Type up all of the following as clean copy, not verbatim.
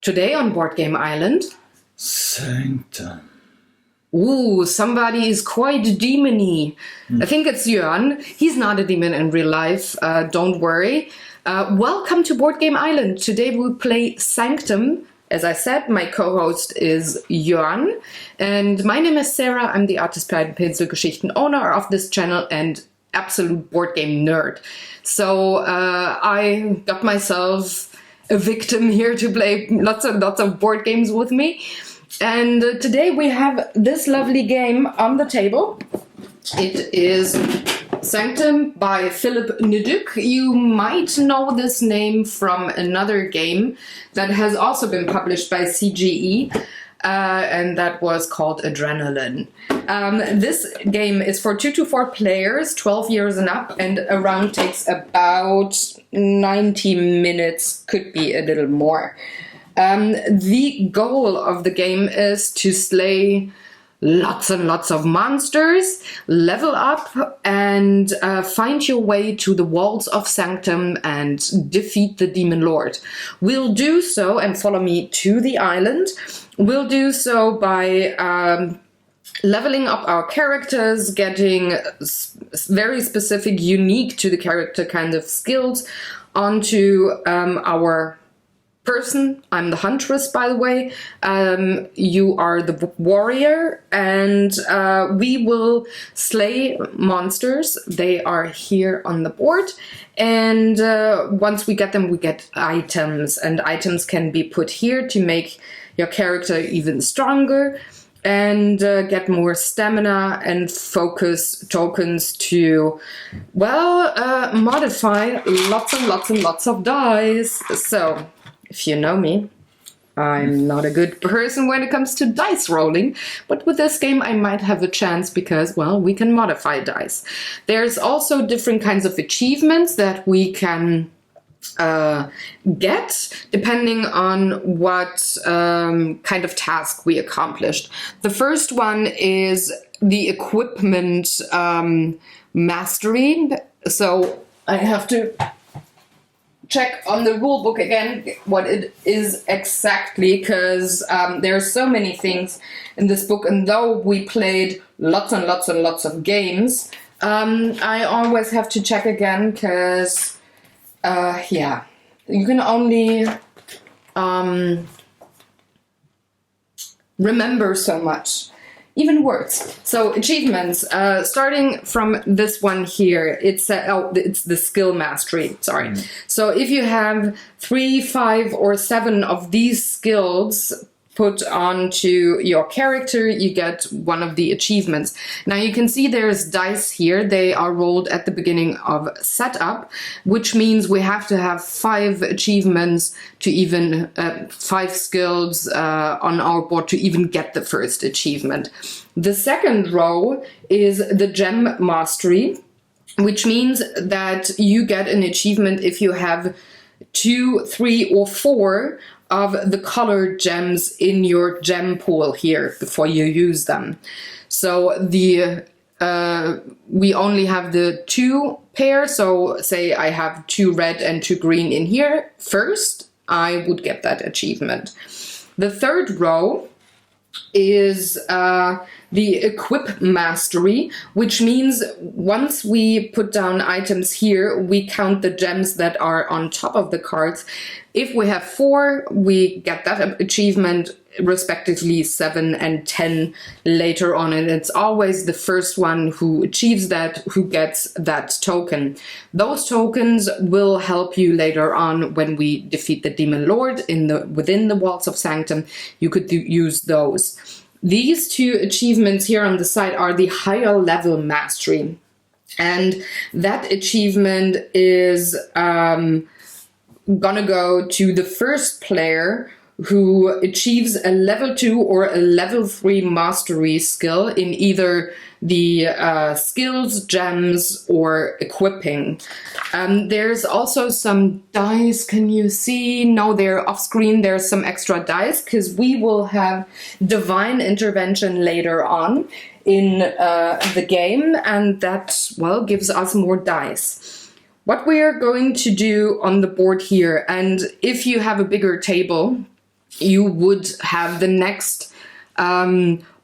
Today on Board Game Island, Sanctum. Ooh, somebody is quite demon-y. I think it's Jörn. He's not a demon in real life, don't worry. Welcome to Board Game Island. Today we play Sanctum. As I said, my co-host is Jörn. And my name is Sarah. I'm the Artist Pride Pinselgeschichten owner of this channel and absolute board game nerd. So I got myself a victim here to play lots and lots of board games with me. And today we have this lovely game on the table. It is Sanctum by Philip Neduk. You might know this name from another game that has also been published by CGE, and that was called Adrenaline. This game is for 2 to 4 players, 12 years and up, and a round takes about 90 minutes, could be a little more. The goal of the game is to slay lots and lots of monsters, level up, and find your way to the walls of Sanctum and defeat the Demon Lord. We'll do so, and follow me to the island, we'll do so by leveling up our characters, getting very specific, unique to the character kind of skills onto our person. I'm the huntress, by the way. You are the warrior, and we will slay monsters. They are here on the board, and once we get them, we get items, and items can be put here to make your character even stronger and get more stamina and focus tokens to, well, modify lots and lots and lots of dice. So if you know me, I'm not a good person when it comes to dice rolling, but with this game I might have a chance because, well, we can modify dice. There's also different kinds of achievements that we can get depending on what kind of task we accomplished. The first one is the equipment mastery. So I have to check on the rule book again what it is exactly, because there are so many things in this book, and though we played lots and lots and lots of games, I always have to check again, because yeah, you can only remember so much, even words. So achievements, starting from this one here, it's the skill mastery, sorry. So if you have 3, 5, or 7 of these skills put onto your character, you get one of the achievements. Now you can see there's dice here. They are rolled at the beginning of setup, which means we have to have 5 achievements to even 5 skills on our board to even get the first achievement. The second row is the gem mastery, which means that you get an achievement if you have 2, 3, or 4 of the colored gems in your gem pool here before you use them. So the we only have the 2 pair, so say I have 2 red and 2 green in here first, I would get that achievement. The third row is the equip mastery, which means once we put down items here, we count the gems that are on top of the cards. If we have 4, we get that achievement, respectively 7 and 10 later on, and it's always the first one who achieves that who gets that token. Those tokens will help you later on when we defeat the Demon Lord within the walls of Sanctum. You could use those. These 2 achievements here on the side are the higher level mastery, and that achievement is gonna go to the first player who achieves a level 2 or a level 3 mastery skill in either the skills, gems, or equipping. There's also some dice. Can you see? No, they're off screen. There's some extra dice because we will have divine intervention later on in the game, and that, well, gives us more dice. What we are going to do on the board here, and if you have a bigger table, you would have the next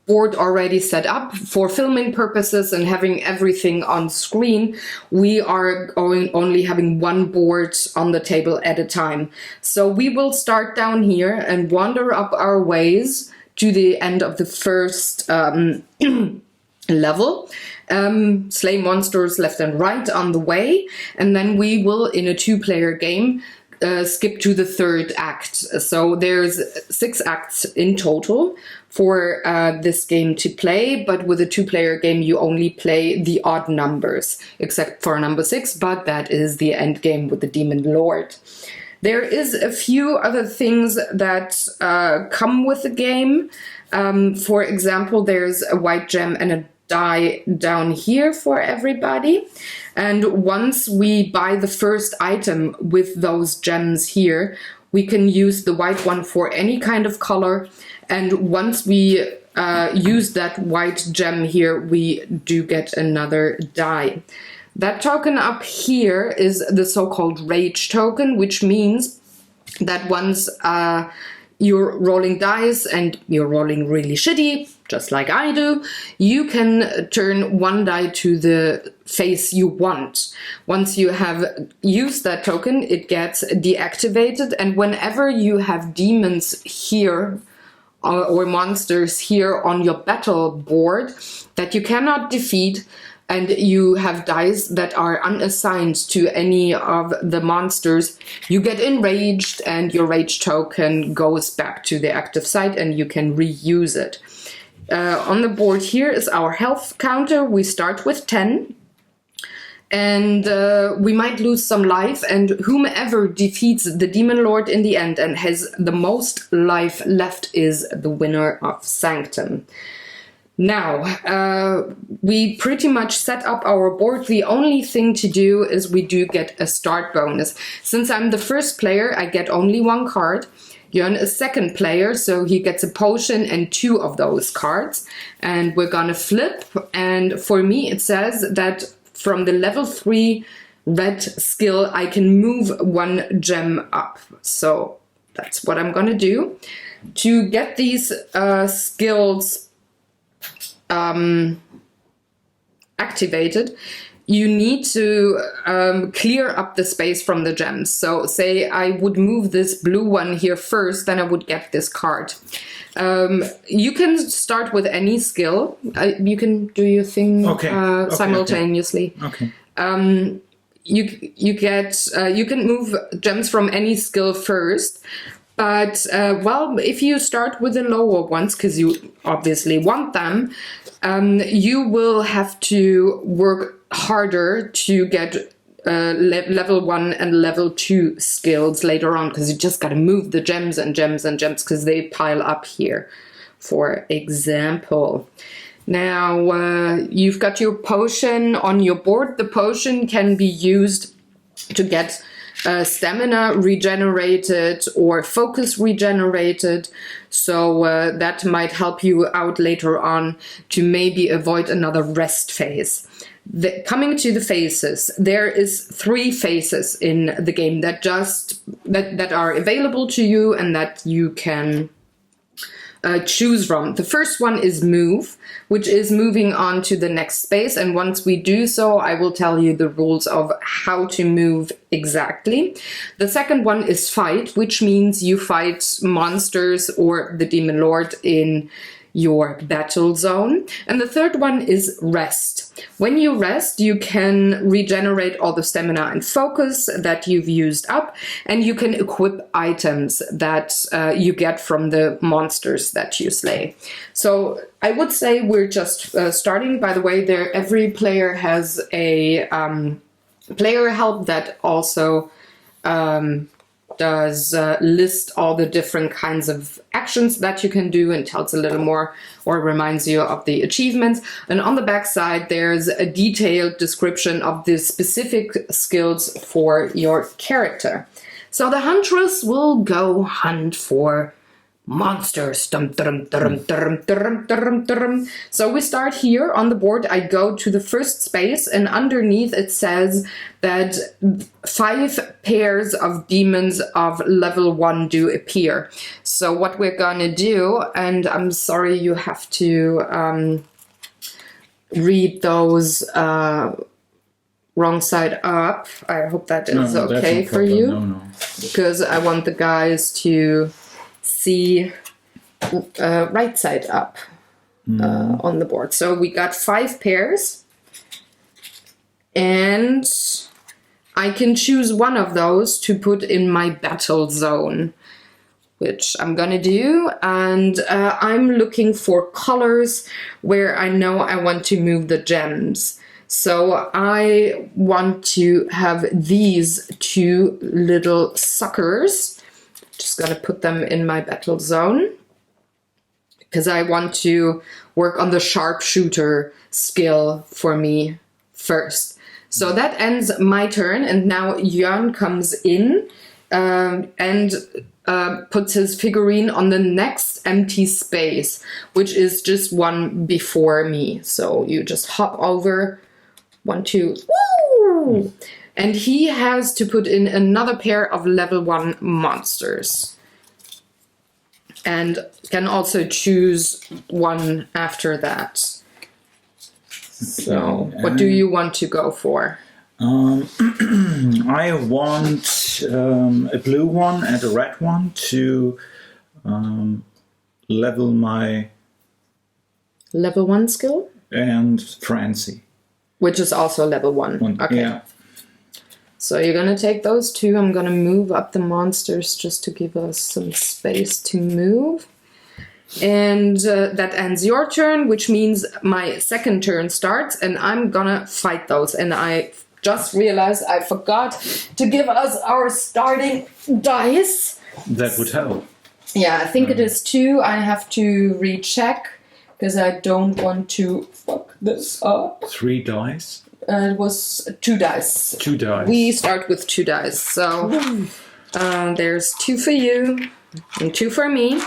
board already set up. For filming purposes and having everything on screen, we are only having one board on the table at a time. So we will start down here and wander up our ways to the end of the first level. Slay monsters left and right on the way, and then we will, in a 2-player game, skip to the 3rd act. So there's 6 acts in total for this game to play, but with a 2-player game you only play the odd numbers, except for number 6, but that is the end game with the Demon Lord. There is a few other things that come with the game. For example, there's a white gem and a die down here for everybody. And once we buy the first item with those gems here, we can use the white one for any kind of color. And once we use that white gem here, we do get another die. That token up here is the so-called rage token, which means that once you're rolling dice and you're rolling really shitty, just like I do, you can turn one die to the face you want. Once you have used that token, it gets deactivated, and whenever you have demons here or monsters here on your battle board that you cannot defeat, and you have dice that are unassigned to any of the monsters, you get enraged and your rage token goes back to the active site and you can reuse it. On the board here is our health counter. We start with 10. And we might lose some life, and whomever defeats the Demon Lord in the end and has the most life left is the winner of Sanctum. Now, we pretty much set up our board. The only thing to do is we do get a start bonus. Since I'm the first player, I get only 1 card. Jörn is second player, so he gets a potion and 2 of those cards. And we're gonna flip, and for me it says that from the level 3 red skill, I can move 1 gem up. So that's what I'm gonna do. To get these skills activated, you need to clear up the space from the gems. So say I would move this blue one here first, then I would get this card. You can start with any skill. You can do your thing simultaneously. Okay. You can move gems from any skill first. But, well, if you start with the lower ones, because you obviously want them, you will have to work harder to get level 1 and level 2 skills later on, because you just got to move the gems and gems and gems, because they pile up here, for example. Now, you've got your potion on your board. The potion can be used to get stamina regenerated or focus regenerated, so that might help you out later on to maybe avoid another rest phase. Coming to the phases, there is 3 phases in the game that are available to you and that you can choose from. The first one is move, which is moving on to the next space, and once we do so, I will tell you the rules of how to move exactly. The second one is fight, which means you fight monsters or the Demon Lord in your battle zone. And the third one is rest. When you rest, you can regenerate all the stamina and focus that you've used up, and you can equip items that you get from the monsters that you slay. So I would say we're just starting. By the way, every player has a player help that also does list all the different kinds of actions that you can do and tells a little more or reminds you of the achievements. And on the back side, there's a detailed description of the specific skills for your character. So the huntress will go hunt for monsters. Dum, dum, dum, dum, dum, dum, dum. So we start here on the board. I go to the first space, and underneath it says that 5 pairs of demons of level 1 do appear. So what we're gonna do, and I'm sorry you have to read those wrong side up. I hope that is okay for you. No. Because I want the guys to see right side up on the board. So we got 5 pairs, and I can choose one of those to put in my battle zone, which I'm gonna do. And I'm looking for colors where I know I want to move the gems. So I want to have these 2 little suckers. Just gonna put them in my battle zone because I want to work on the sharpshooter skill for me first. So that ends my turn, and now Jörn comes in and puts his figurine on the next empty space, which is just one before me. So you just hop over, 1, 2, woo! And he has to put in another pair of level 1 monsters. And can also choose one after that. So, what do you want to go for? I want a blue one and a red one to level my... Level 1 skill? And frenzy. Which is also level 1. Okay. Yeah. So you're gonna take those 2. I'm gonna move up the monsters just to give us some space to move. And that ends your turn, which means my second turn starts, and I'm gonna fight those. And I just realized I forgot to give us our starting dice. That would help. Yeah, I think it is 2. I have to recheck because I don't want to fuck this up. 3 dice? It was 2 dice. 2 dice. We start with 2 dice. So there's 2 for you and 2 for me.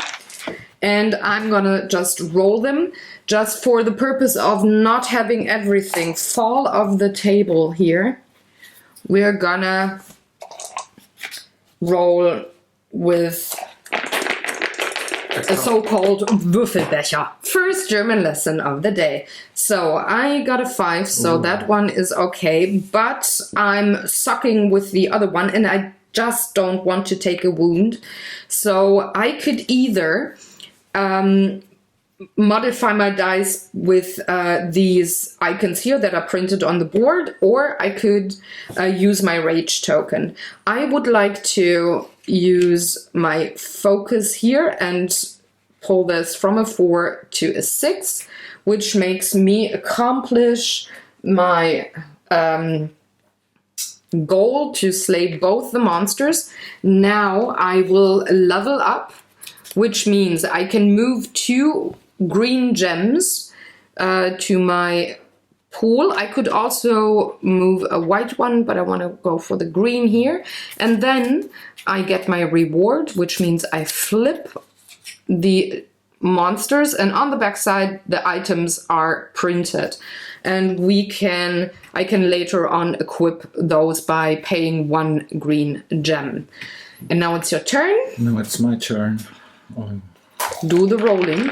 And I'm gonna just roll them just for the purpose of not having everything fall off the table here. We're gonna roll with a so-called Würfelbecher. First German lesson of the day. So I got a 5, so that one is okay, but I'm sucking with the other one and I just don't want to take a wound. So I could either modify my dice with these icons here that are printed on the board, or I could use my rage token. I would like to use my focus here and pull this from a 4 to a 6, which makes me accomplish my goal to slay both the monsters. Now I will level up, which means I can move 2 green gems to my pool. I could also move a white one, but I want to go for the green here. And then I get my reward, which means I flip the monsters, and on the back side the items are printed. And I can later on equip those by paying 1 green gem. And now it's your turn. No, it's my turn. Oh. Do the rolling.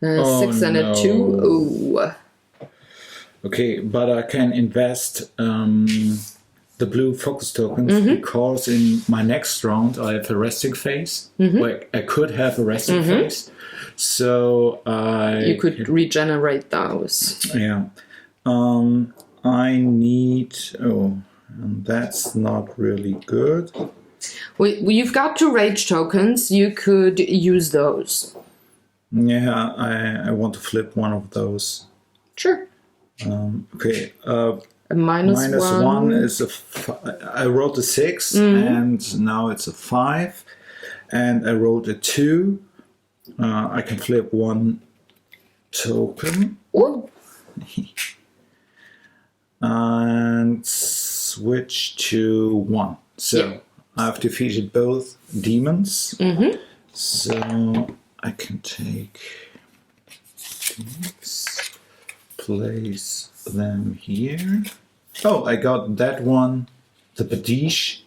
6 and a 2. Ooh. Okay, but I can invest the blue focus tokens because in my next round I have a resting phase. Like I could have a resting phase, so you could regenerate those. Yeah. I need. And that's not really good. Well, you've got 2 rage tokens. You could use those. Yeah, I want to flip one of those. Sure. Okay. A minus 1 is I rolled a 6 and now it's a 5. And I rolled a 2. I can flip 1 token. Ooh. And switch to 1. So I've defeated both demons. Mm-hmm. So I can take these, place them here. Oh, I got that one, the Badish,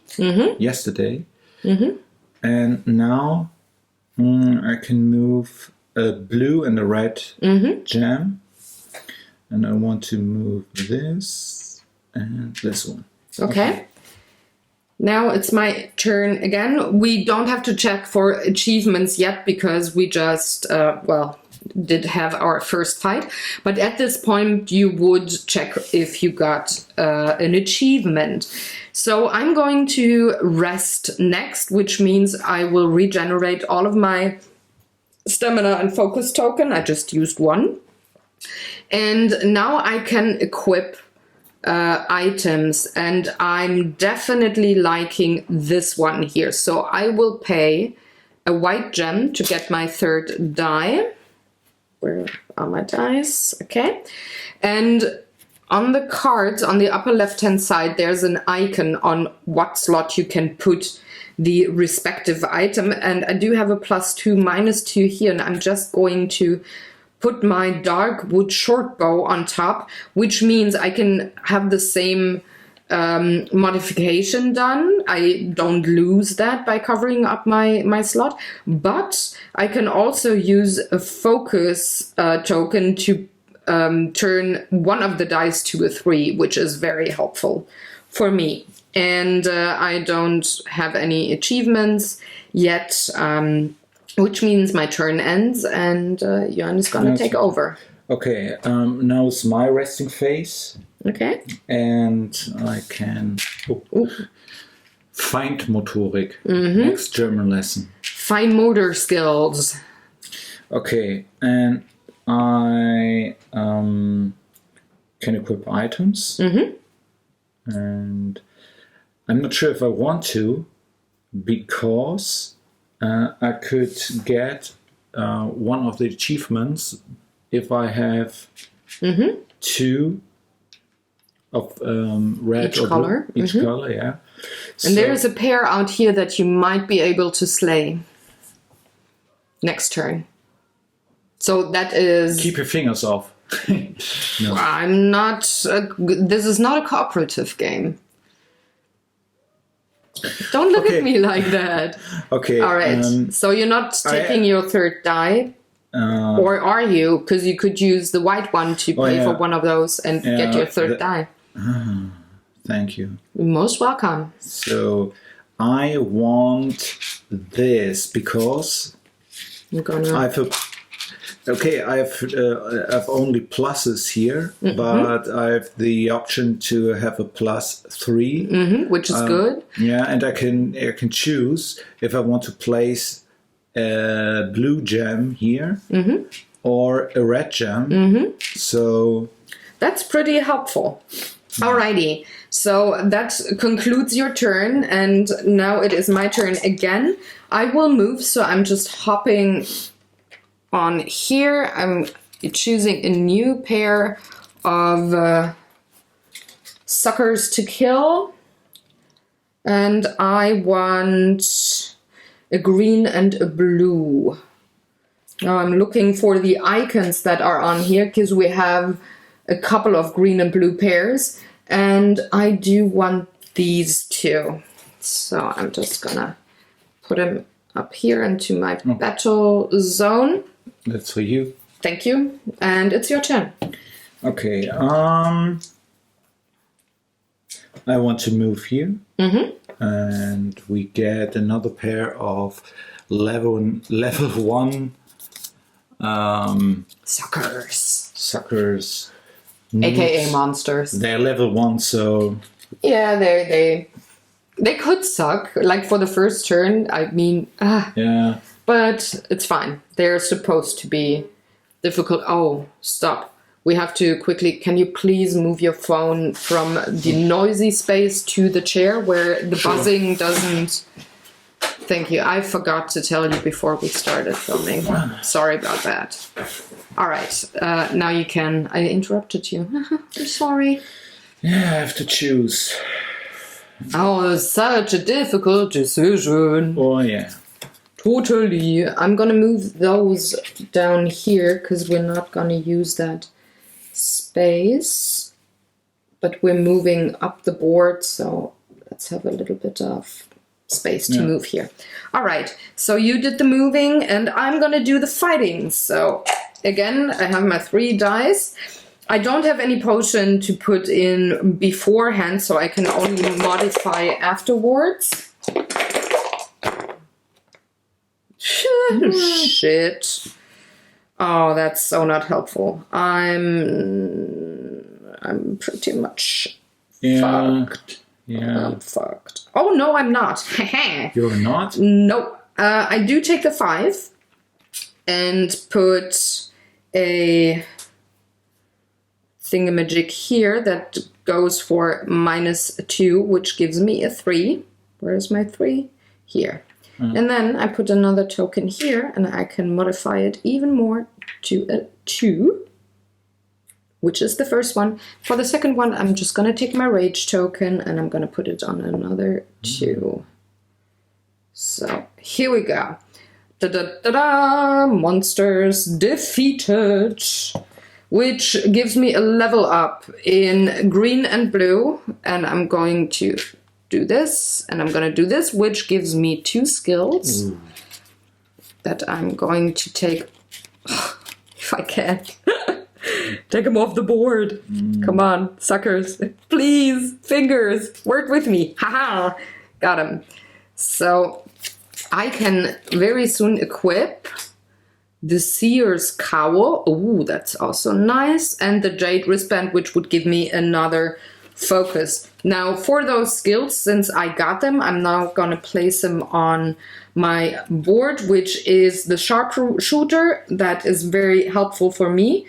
yesterday. Mm-hmm. And now I can move a blue and a red gem. And I want to move this and this one. Okay. Now it's my turn again. We don't have to check for achievements yet because we just, did have our first fight. But at this point, you would check if you got an achievement. So I'm going to rest next, which means I will regenerate all of my stamina and focus token. I just used one. And now I can equip items, and I'm definitely liking this one here. So I will pay a white gem to get my third die. Where are my dice? Okay. And on the cards, on the upper left-hand side, there's an icon on what slot you can put the respective item. And I do have a +2, -2 here, and I'm just going to put my dark wood short bow on top, which means I can have the same modification done. I don't lose that by covering up my slot, but I can also use a focus token to turn one of the dice to a 3, which is very helpful for me. And I don't have any achievements yet, which means my turn ends and Jörn is gonna take over. Okay, now it's my resting phase. Okay. And I can Feinmotorik, next German lesson. Fine motor skills. Okay, and I can equip items. And I'm not sure if I want to, because I could get one of the achievements if I have 2 of red each or color. blue, each color, yeah. And there is a pair out here that you might be able to slay next turn. So that is... Keep your fingers off. No. I'm not... this is not a cooperative game. Don't look at me like that. Okay. All right. So you're not taking your third die? Or are you? Because you could use the white one to pay for one of those and get your third die. Thank you. You're most welcome. So I want this because I'm gonna... I've only pluses here, but I have the option to have a +3, which is good. Yeah, and I can choose if I want to place a blue gem here or a red gem. So that's pretty helpful. Alrighty, so that concludes your turn, and now it is my turn again. I will move, so I'm just hopping on here. I'm choosing a new pair of suckers to kill, and I want a green and a blue. Now I'm looking for the icons that are on here because we have a couple of green and blue pairs, and I do want these two. So I'm just gonna put them up here into my battle zone. That's for you. Thank you. And it's your turn. Okay. I want to move here. And we get another pair of level 1 suckers. AKA monsters. They're level 1, so yeah, they could suck. Like for the first turn, I mean, yeah. But it's fine. They're supposed to be difficult. Oh, stop. We have to quickly... Can you please move your phone from the noisy space to the chair where the buzzing doesn't... Thank you. I forgot to tell you before we started filming. Sorry about that. All right. Now you can... I interrupted you. I'm sorry. Yeah, I have to choose. Oh, such a difficult decision. Oh, yeah. Totally. I'm gonna move those down here because we're not gonna use that space. But we're moving up the board, so let's have a little bit of space to move here. All right, so you did the moving and I'm gonna do the fighting. So again, I have my 3 dice. I don't have any potion to put in beforehand, so I can only modify afterwards. Shit. Oh, that's so not helpful. I'm pretty much fucked. Yeah. I'm fucked. Oh, no, I'm not. You're not? Nope. I do take the 5 and put a thingamajig here that goes for -2, which gives me a 3. Where's my 3? Here. And then I put another token here and I can modify it even more to a 2, which is the first one. For the second one, I'm just going to take my rage token and I'm going to put it on another 2. So here we go. Da-da-da-da! Monsters defeated, which gives me a level up in green and blue. And I'm going to do this and I'm going to do this, which gives me 2 skills that I'm going to take, if I can. Take them off the board. Come on, suckers. Please, fingers, work with me. Haha, got him. So I can very soon equip the Seer's Cowl. Ooh, that's also nice. And the Jade Wristband, which would give me another focus. Now, for those skills, since I got them, I'm now going to place them on my board, which is the Sharpshooter. That is very helpful for me,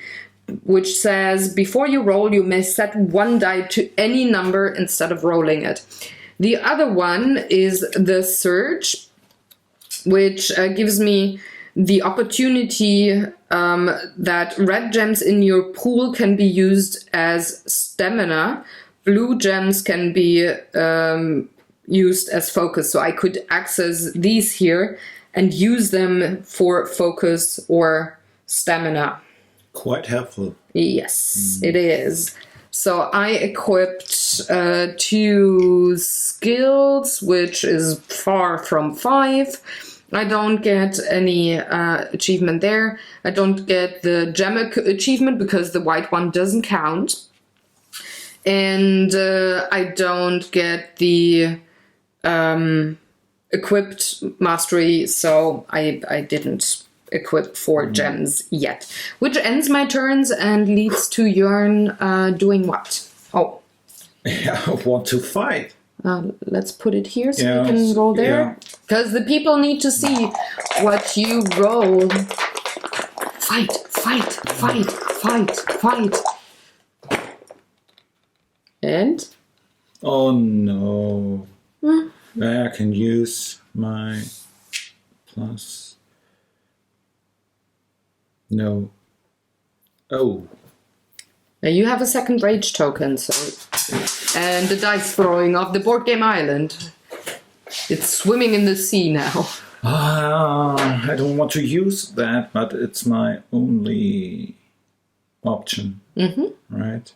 which says, before you roll, you may set 1 die to any number instead of rolling it. The other one is the Surge, which gives me the opportunity that red gems in your pool can be used as stamina. Blue gems can be used as focus. So I could access these here and use them for focus or stamina. Quite helpful. Yes, it is. So I equipped 2 skills, which is far from 5. I don't get any achievement there. I don't get the gem achievement because the white one doesn't count. And I don't get the equipped mastery, so I didn't equip 4 gems yet. Which ends my turns and leads to Jörn doing what? Oh. Yeah, I want to fight. Let's put it here so you can roll there. Because the people need to see what you roll. Fight, fight, fight, fight, fight. And? Oh no. I can use my plus. No. Oh. Now you have a second rage token, so. And the dice throwing off the board game island. It's swimming in the sea now. I don't want to use that, but it's my only option. Right?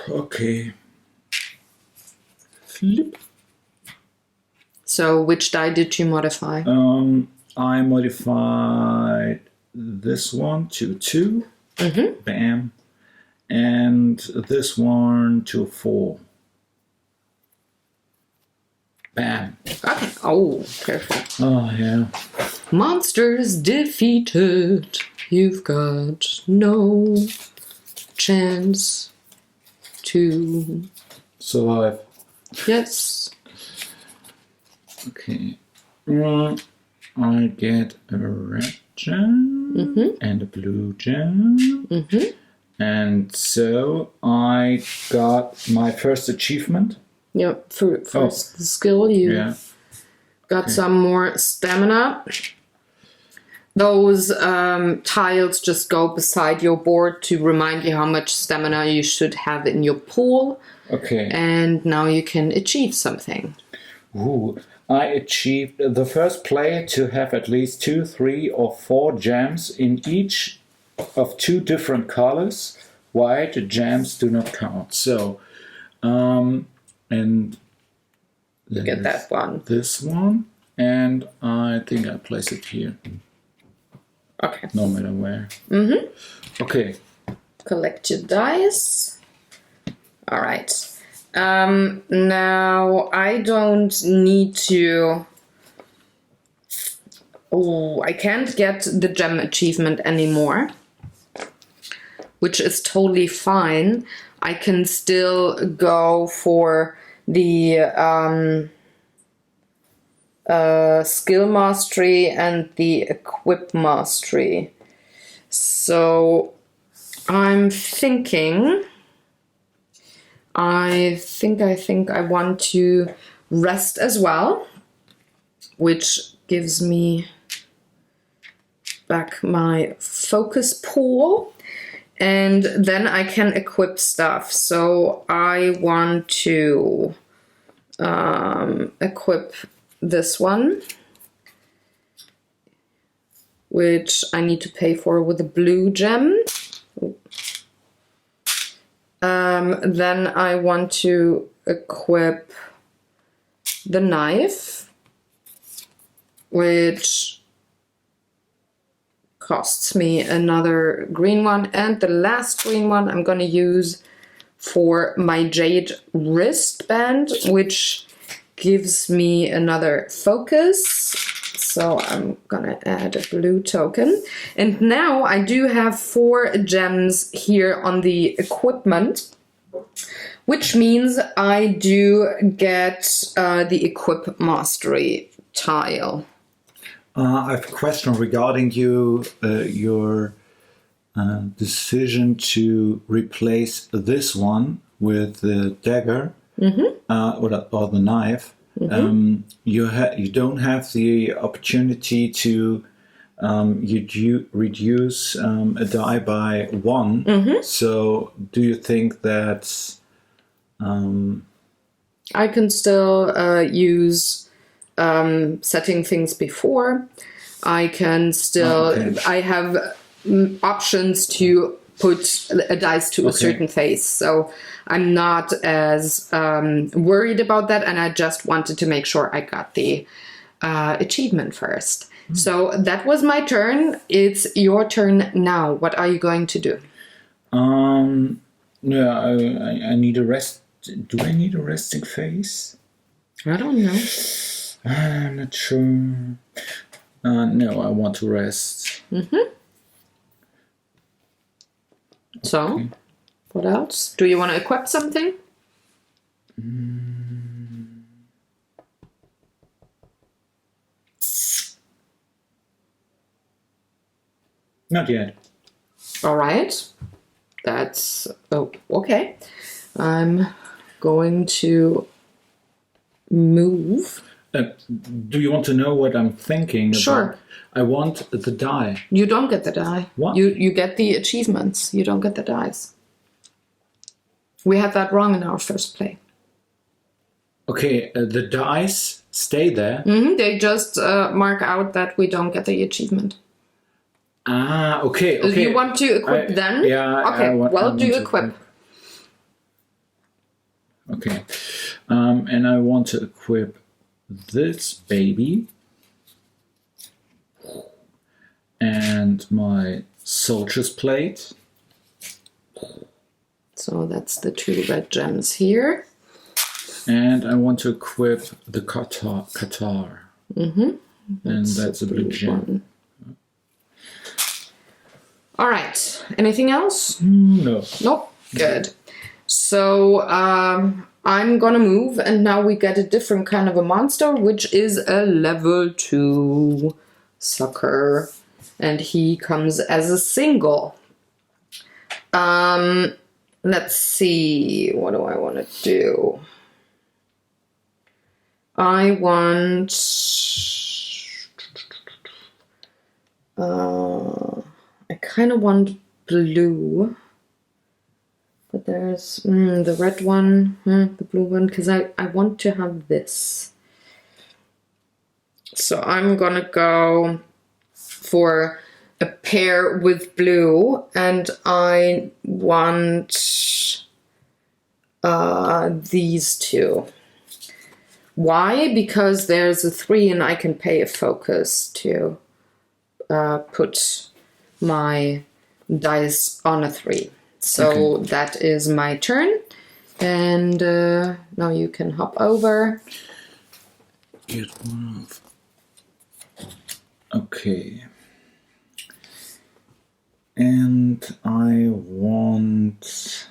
Okay. Flip. So which die did you modify? I modified this one to 2. Bam. And this one to 4. Bam. Okay. Oh, perfect. Oh, yeah. Monsters defeated. You've got no chance to survive. Yes. Okay. I get a red gem and a blue gem. And so I got my first achievement. Yeah, first skill you got some more stamina. Those tiles just go beside your board to remind you how much stamina you should have in your pool. Okay. And now you can achieve something. Ooh, I achieved the first player to have at least 2, 3, or 4 gems in each of 2 different colors. White gems do not count. So, and Get that one. This one, and I think I place it here. Okay. No matter where. Okay. Collect your dice. All right. Now I don't need to. Oh, I can't get the gem achievement anymore, which is totally fine. I can still go for the skill mastery and the equip mastery. So I'm thinking, I think I want to rest as well, which gives me back my focus pool, and then I can equip stuff. So I want to equip this one, which I need to pay for with a blue gem. Then I want to equip the knife, which costs me another green one. And the last green one I'm going to use for my jade wristband, which gives me another focus. So I'm gonna add a blue token. And now I do have 4 gems here on the equipment, which means I do get the equip mastery tile. I have a question regarding your decision to replace this one with the dagger or the knife. You don't have the opportunity to reduce a die by 1. So do you think that I can still use setting things before. I can still, I have options to put a dice to a certain phase. So I'm not as worried about that. And I just wanted to make sure I got the achievement first. So that was my turn. It's your turn now. What are you going to do? Yeah, I need a rest. Do I need a resting phase? I don't know. I'm not sure. No, I want to rest. So, what else? Do you want to equip something? Not yet. All right. That's okay. I'm going to move. Do you want to know what I'm thinking? Sure. About? I want the die. You don't get the die. What? You get the achievements. You don't get the dice. We had that wrong in our first play. Okay, the dice stay there. They just mark out that we don't get the achievement. Ah, okay. You want to equip then? Yeah. Okay, do equip. Okay. And I want to equip this baby and my soldier's plate. So that's the 2 red gems here. And I want to equip the Qatar. And that's a blue gem. All right. Anything else? No. Nope. Good. So I'm gonna move, and now we get a different kind of a monster, which is a level 2 sucker, and he comes as a single. Let's see. What do I want to do? I want. I kind of want blue, but there's the red one, the blue one, because I want to have this. So I'm gonna go for a pair with blue, and I want these two. Why? Because there's a 3 and I can pay a focus to put my dice on a 3. So that is my turn. And now you can hop over. Get one of... Okay. And I want...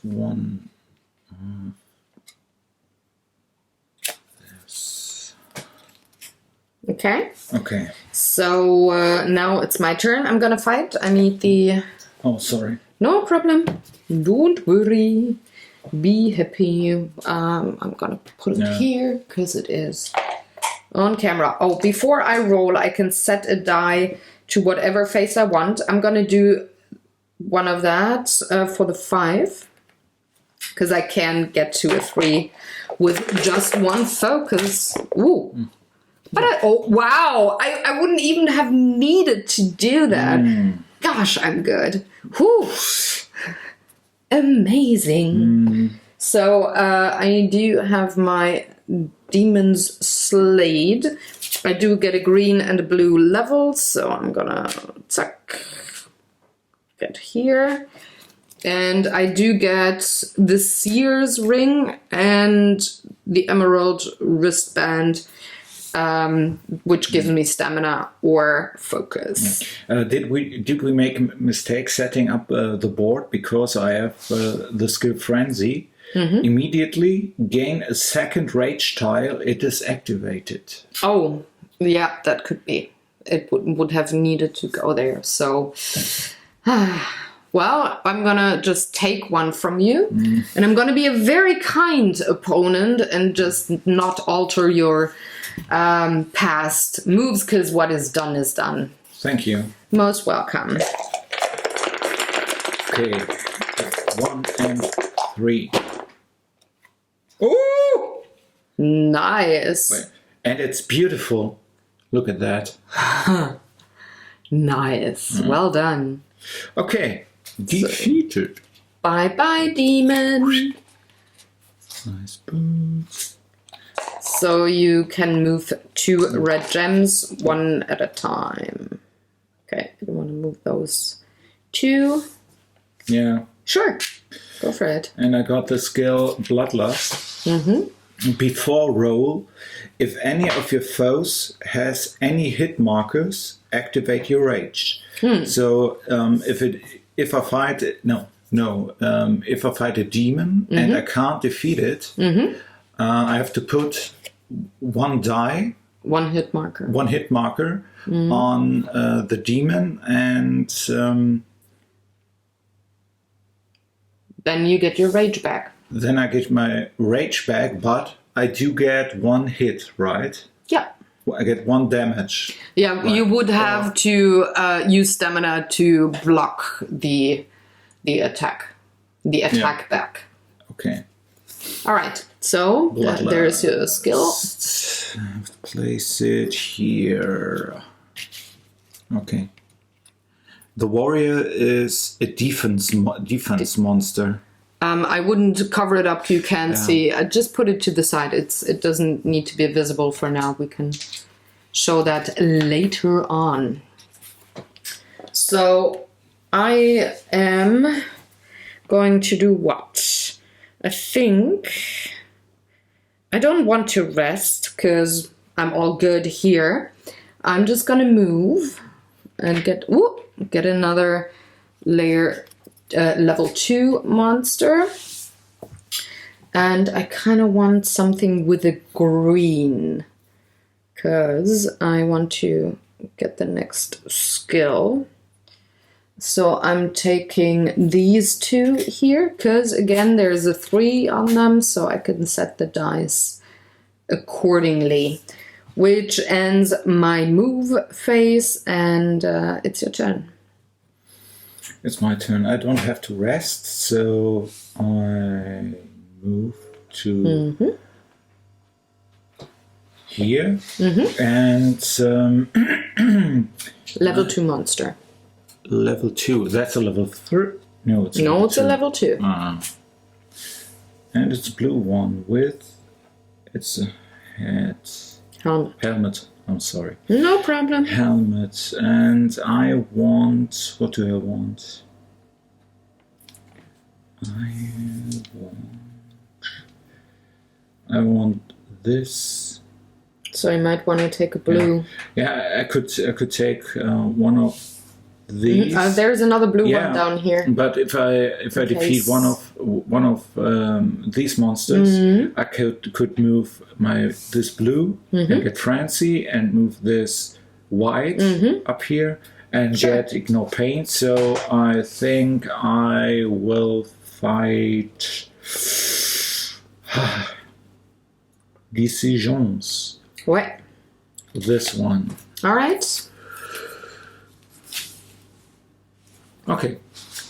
one... this. Okay. Okay. So now it's my turn. I'm gonna fight. I need the... Oh, sorry. No problem. Don't worry. Be happy. I'm gonna put it here because it is on camera. Oh, before I roll, I can set a die to whatever face I want. I'm gonna do one of that for the 5 because I can get to a 3 with just one focus. Ooh. But oh wow, I wouldn't even have needed to do that. Gosh, I'm good. Whew. Amazing. So I do have my Demon's Slade. I do get a green and a blue level, so I'm gonna get here. And I do get the Seer's Ring and the Emerald Wristband, which gives me stamina or focus. Did we make a mistake setting up the board? Because I have the skill Frenzy. Immediately gain a second rage tile. It is activated. Oh, yeah, that could be. It would have needed to go there. So, well, I'm gonna just take one from you, and I'm gonna be a very kind opponent and just not alter your past moves, because what is done. Thank you. Most welcome. Okay, 1 and 3. Ooh, nice. Wait. And it's beautiful. Look at that. Nice. Well done. Okay, defeated. Bye bye, demon. Nice boots. So you can move 2 red gems, 1 at a time. Okay, I want to move those 2. Yeah. Sure, go for it. And I got the skill Bloodlust. Before roll, if any of your foes has any hit markers, activate your rage. So if I fight if I fight a demon and I can't defeat it, I have to put 1 die, 1 hit marker, on the demon, and then you get your rage back. Then I get my rage back, but I do get 1 hit, right? Yeah. I get 1 damage. Yeah, right. You would have to use stamina to block the attack, back. Okay. All right. So there's your skill. Place it here. Okay. The warrior is a defense monster. I wouldn't cover it up. You can't see. I just put it to the side. It doesn't need to be visible for now. We can show that later on. So I am going to do what? I think I don't want to rest because I'm all good here. I'm just gonna move and get another layer. Level 2 monster, and I kind of want something with a green because I want to get the next skill. So I'm taking these 2 here because again there's a 3 on them, so I can set the dice accordingly. which ends my move phase, and it's your turn. It's my turn. I don't have to rest, so I move to here and level 2 monster. Level 2. That's a level 3. No, it's a level 2. And it's a blue one with it's a helmet. I'm sorry. No problem. Helmet, and I want. What do I want? I want this. So I might want to take a blue. Yeah, I could take one of these. There's another blue one down here. But if I defeat one of these monsters, I could move this blue and get Francie and move this white up here and get ignore pain. So I think I will fight Decisions. What? This one. All right. Okay.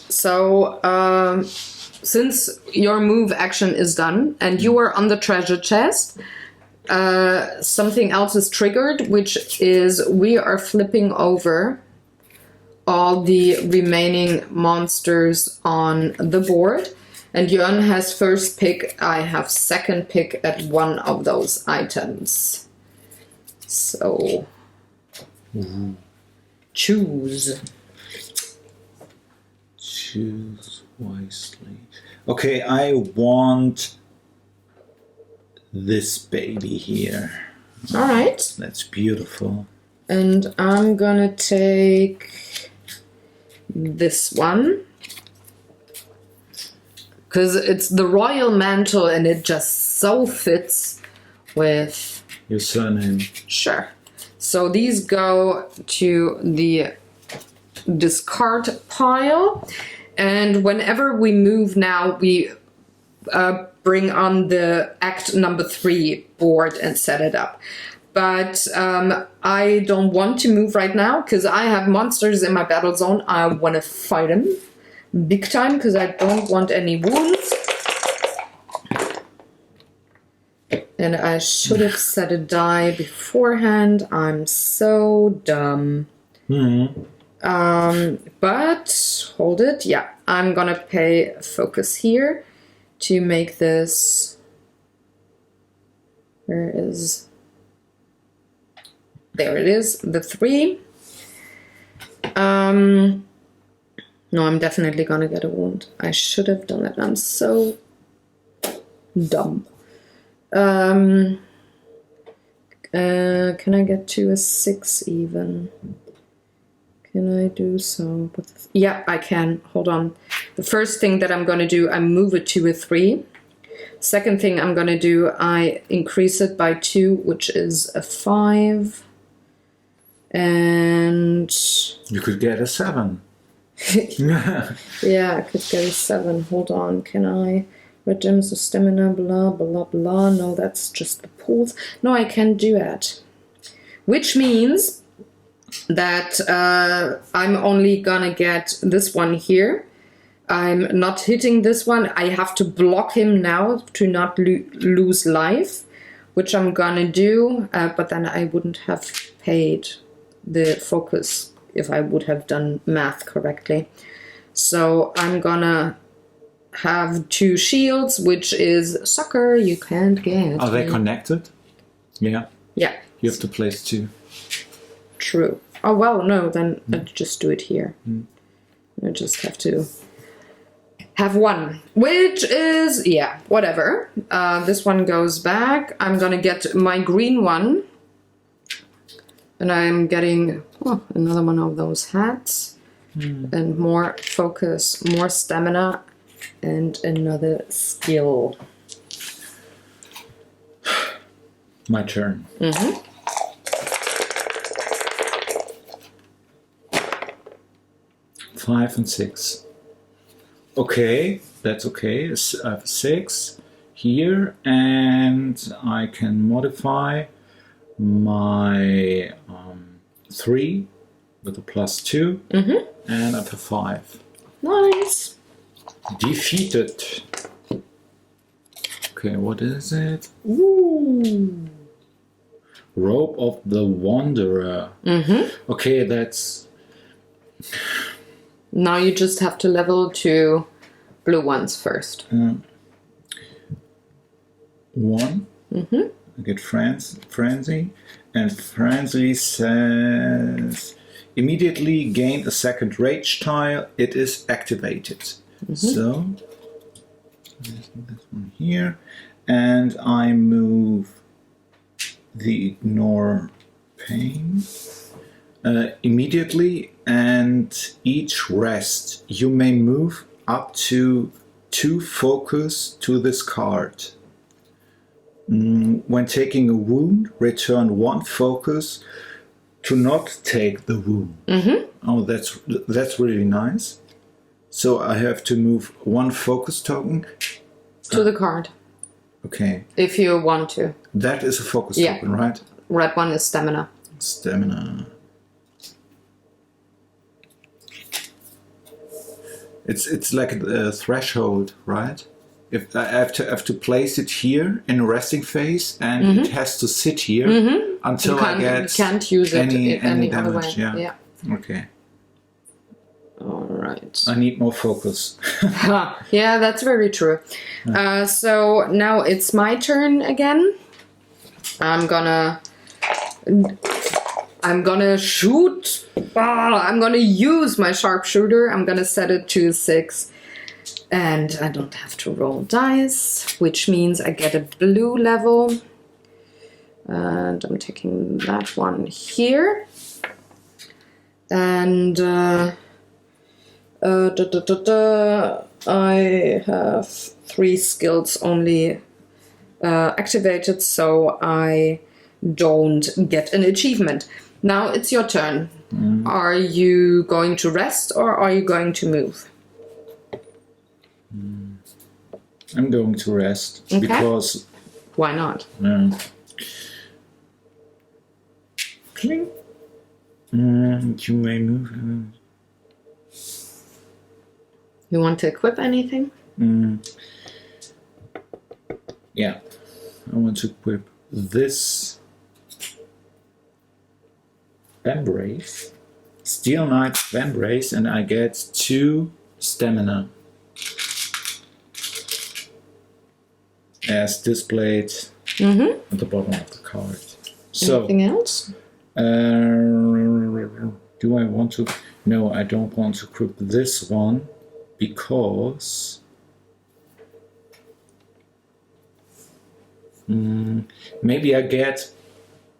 So, since your move action is done and you are on the treasure chest, something else is triggered, which is we are flipping over all the remaining monsters on the board. And Jörn has first pick, I have second pick at one of those items. So, choose. Choose wisely. Okay, I want this baby here. All right. That's beautiful. And I'm gonna take this one. Because it's the royal mantle and it just so fits with your surname. Sure. So these go to the discard pile. And whenever we move now, we bring on the act number 3 board and set it up. But I don't want to move right now because I have monsters in my battle zone. I want to fight them big time because I don't want any wounds. And I should have set a die beforehand. I'm so dumb. But hold it. Yeah, I'm gonna pay focus here to make this. Where is? There it is. The 3. No, I'm definitely gonna get a wound. I should have done it. I'm so dumb. Can I get to a 6 even? Can I do so? Yeah, I can. Hold on. The first thing that I'm gonna do, I move it to a 3. Second thing I'm gonna do, I increase it by 2, which is a 5. And you could get a 7. Yeah, I could get a 7. Hold on, can I? Redeems the stamina, blah, blah, blah. No, that's just the pools. No, I can't do that. Which means that I'm only gonna get this one here. I'm not hitting this one. I have to block him now to not lose life, which I'm gonna do, but then I wouldn't have paid the focus if I would have done math correctly. So I'm gonna have 2 shields, which is sucker, you can't get. Are they connected? Yeah. Yeah. You have to place 2. True. Oh, well, no, then I just do it here. I just have to have 1, which is, yeah, whatever. This one goes back. I'm gonna get my green one. And I'm getting another one of those hats. And more focus, more stamina, and another skill. My turn. 5 and 6. Okay, that's okay. I have 6 here, and I can modify. my 3 with a +2, and I have a 5. Nice. Defeated. Okay, what is it? Ooh. Robe of the Wanderer. Okay, that's... Now you just have to level 2 blue ones first. 1. I get Frenzy. And Frenzy says... Immediately gain a second rage tile. It is activated. So... this one here. And I move the Ignore Pain immediately, and each rest you may move up to 2 focus to this card. When taking a wound, return 1 focus to not take the wound. Oh, that's really nice. So I have to move 1 focus token to the card. Okay. If you want to. That is a focus token, right? Red one is stamina. Stamina. It's like a threshold, right? If I have to place it here in a resting phase, and it has to sit here until I get you can't use it any other way. damage. Yeah. Yeah. Okay. All right. I need more focus. Yeah, that's very true. So now it's my turn again. I'm gonna shoot. I'm gonna use my sharpshooter. I'm gonna set it to 6. And I don't have to roll dice, which means I get a blue level. And I'm taking that one here. And I have 3 skills only activated, so I don't get an achievement. Now it's your turn. Are you going to rest or are you going to move? I'm going to rest because... Why not? Cling. You may move. You want to equip anything? Yeah. I want to equip this Vambrace. Steel Knight Vambrace, and I get 2 stamina. As displayed at the bottom of the card. So, anything else? Do I want to? No, I don't want to equip this one because maybe I get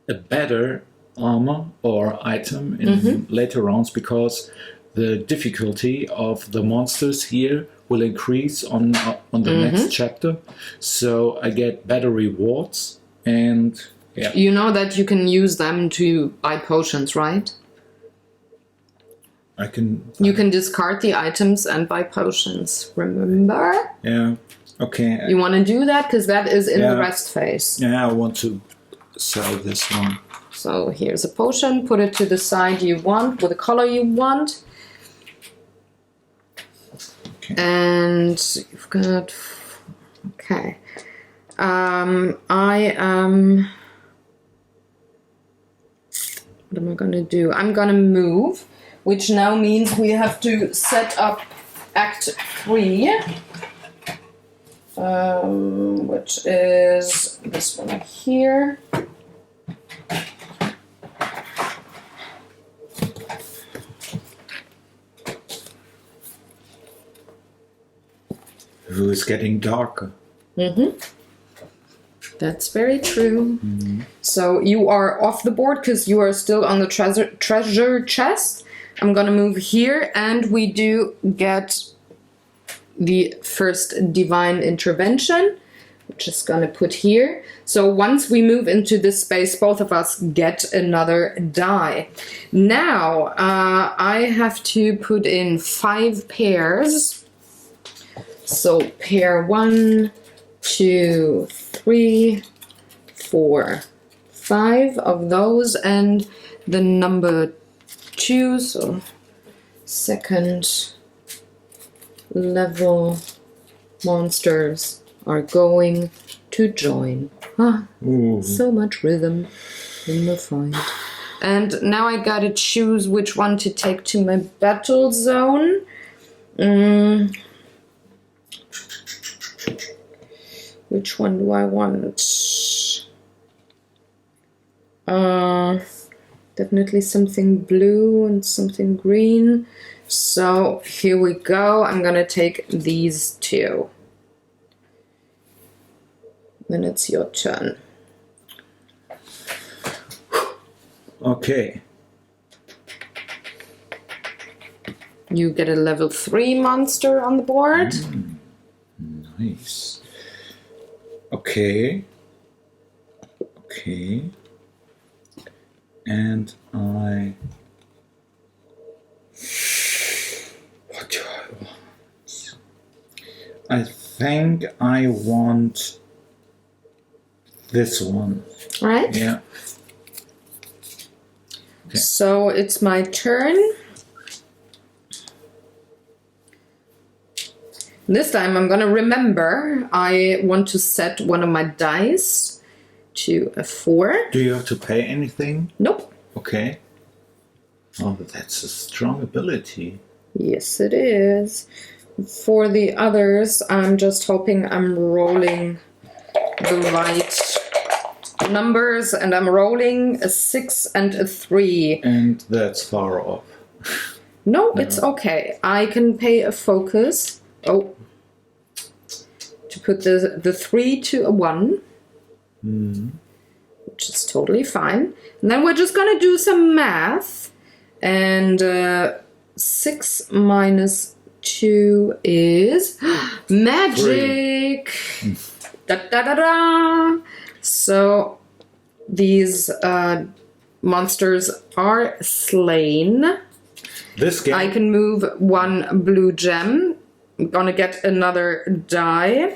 a better armor or item in later rounds, because the difficulty of the monsters here will increase on the next chapter, so I get better rewards. And yeah, you know that you can use them to buy potions, right? I can. You can discard the items and buy potions. Remember? Yeah. Okay. You want to do that because that is in the rest phase. Yeah, I want to sell this one. So here's a potion. Put it to the side you want with the color you want. And you've got, okay. I am, what am I gonna do? I'm gonna move, which now means we have to set up Act 3, which is this one here. Who is getting darker. That's very true. So you are off the board because you are still on the treasure chest. I'm gonna move here, and we do get the first divine intervention, which is gonna put here. So once we move into this space, both of us get another die. Now I have to put in 5 pairs. So pair 1, 2, 3, 4, 5 of those, and the number 2, so second level monsters are going to join. So much rhythm in the fight. And now I gotta choose which one to take to my battle zone. Which one do I want? Definitely something blue and something green. So here we go. I'm gonna take these 2. Then it's your turn. Okay. You get a level 3 monster on the board. Nice. Okay. Okay. And what do I want? I think I want this one. All right. Yeah. Okay. So it's my turn. This time I'm gonna remember I want to set one of my dice to a 4. Do you have to pay anything? Nope. Okay. Oh, but that's a strong ability. Yes, it is. For the others, I'm just hoping I'm rolling the right numbers, and I'm rolling a 6 and a 3. And that's far off. No, it's okay. I can pay a focus. Oh. To put the 3 to a 1. Which is totally fine. And then we're just gonna do some math. And 6 minus 2 is magic. Da da da da. So these monsters are slain. This game. I can move 1 blue gem. I'm gonna get another die.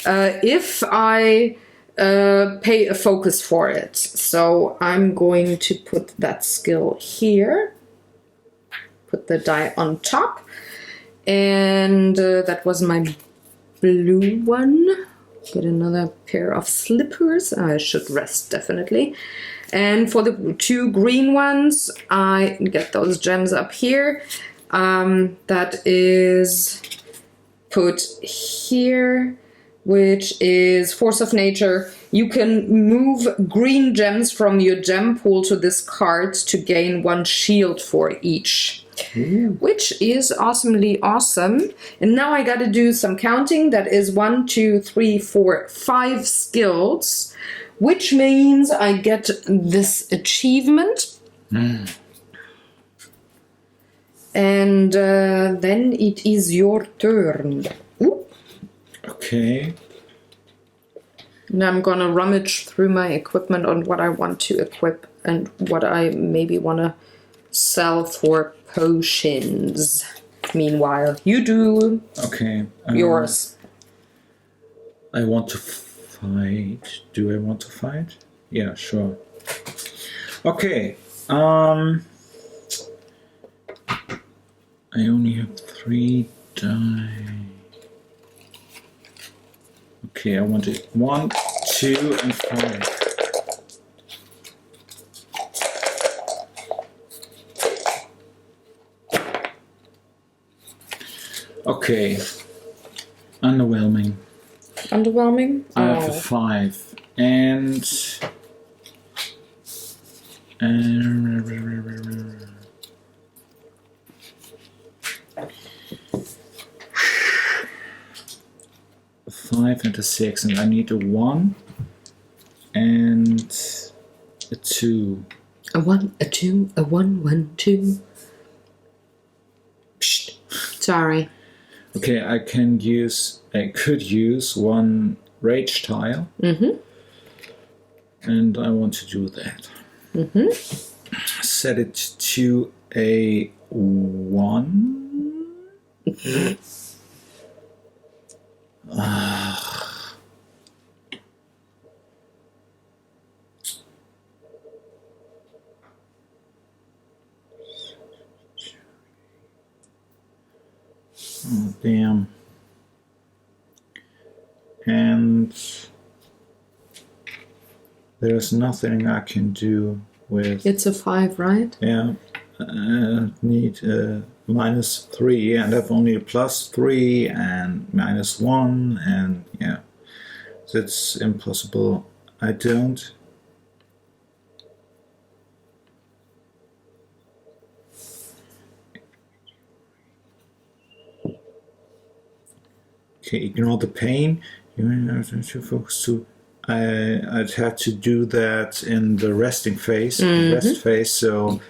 If I pay a focus for it. So I'm going to put that skill here. Put the die on top. And that was my blue one. Get another pair of slippers. I should rest definitely. And for the 2 green ones, I get those gems up here. That is put here, which is Force of Nature. You can move green gems from your gem pool to this card to gain 1 shield for each. Which is awesomely awesome. And now I gotta do some counting. That is 1, 2, 3, 4, 5 skills, which means I get this achievement. And then it is your turn. Ooh. Okay. And I'm gonna rummage through my equipment on what I want to equip and what I maybe want to sell for potions. Meanwhile, you do Okay. yours. I want to fight. Do I want to fight? Yeah, sure. Okay. I only have 3 die. Okay, I want it 1, 2, and 5. Okay. Underwhelming. Underwhelming? I have a 5. And 5 and a 6, and I need a 1 and a 2. A 1, a 2, a 1, 1, 2. Psst. Sorry. Okay, I could use 1 rage tile. And I want to do that. Set it to a 1. Damn. And there's nothing I can do with... It's a 5, right? Yeah. Need -3, and I've only a +3 and -1, and yeah. That's impossible. I don't... Okay, ignore the pain. You have to focus to... I'd have to do that in the resting phase, the rest phase, so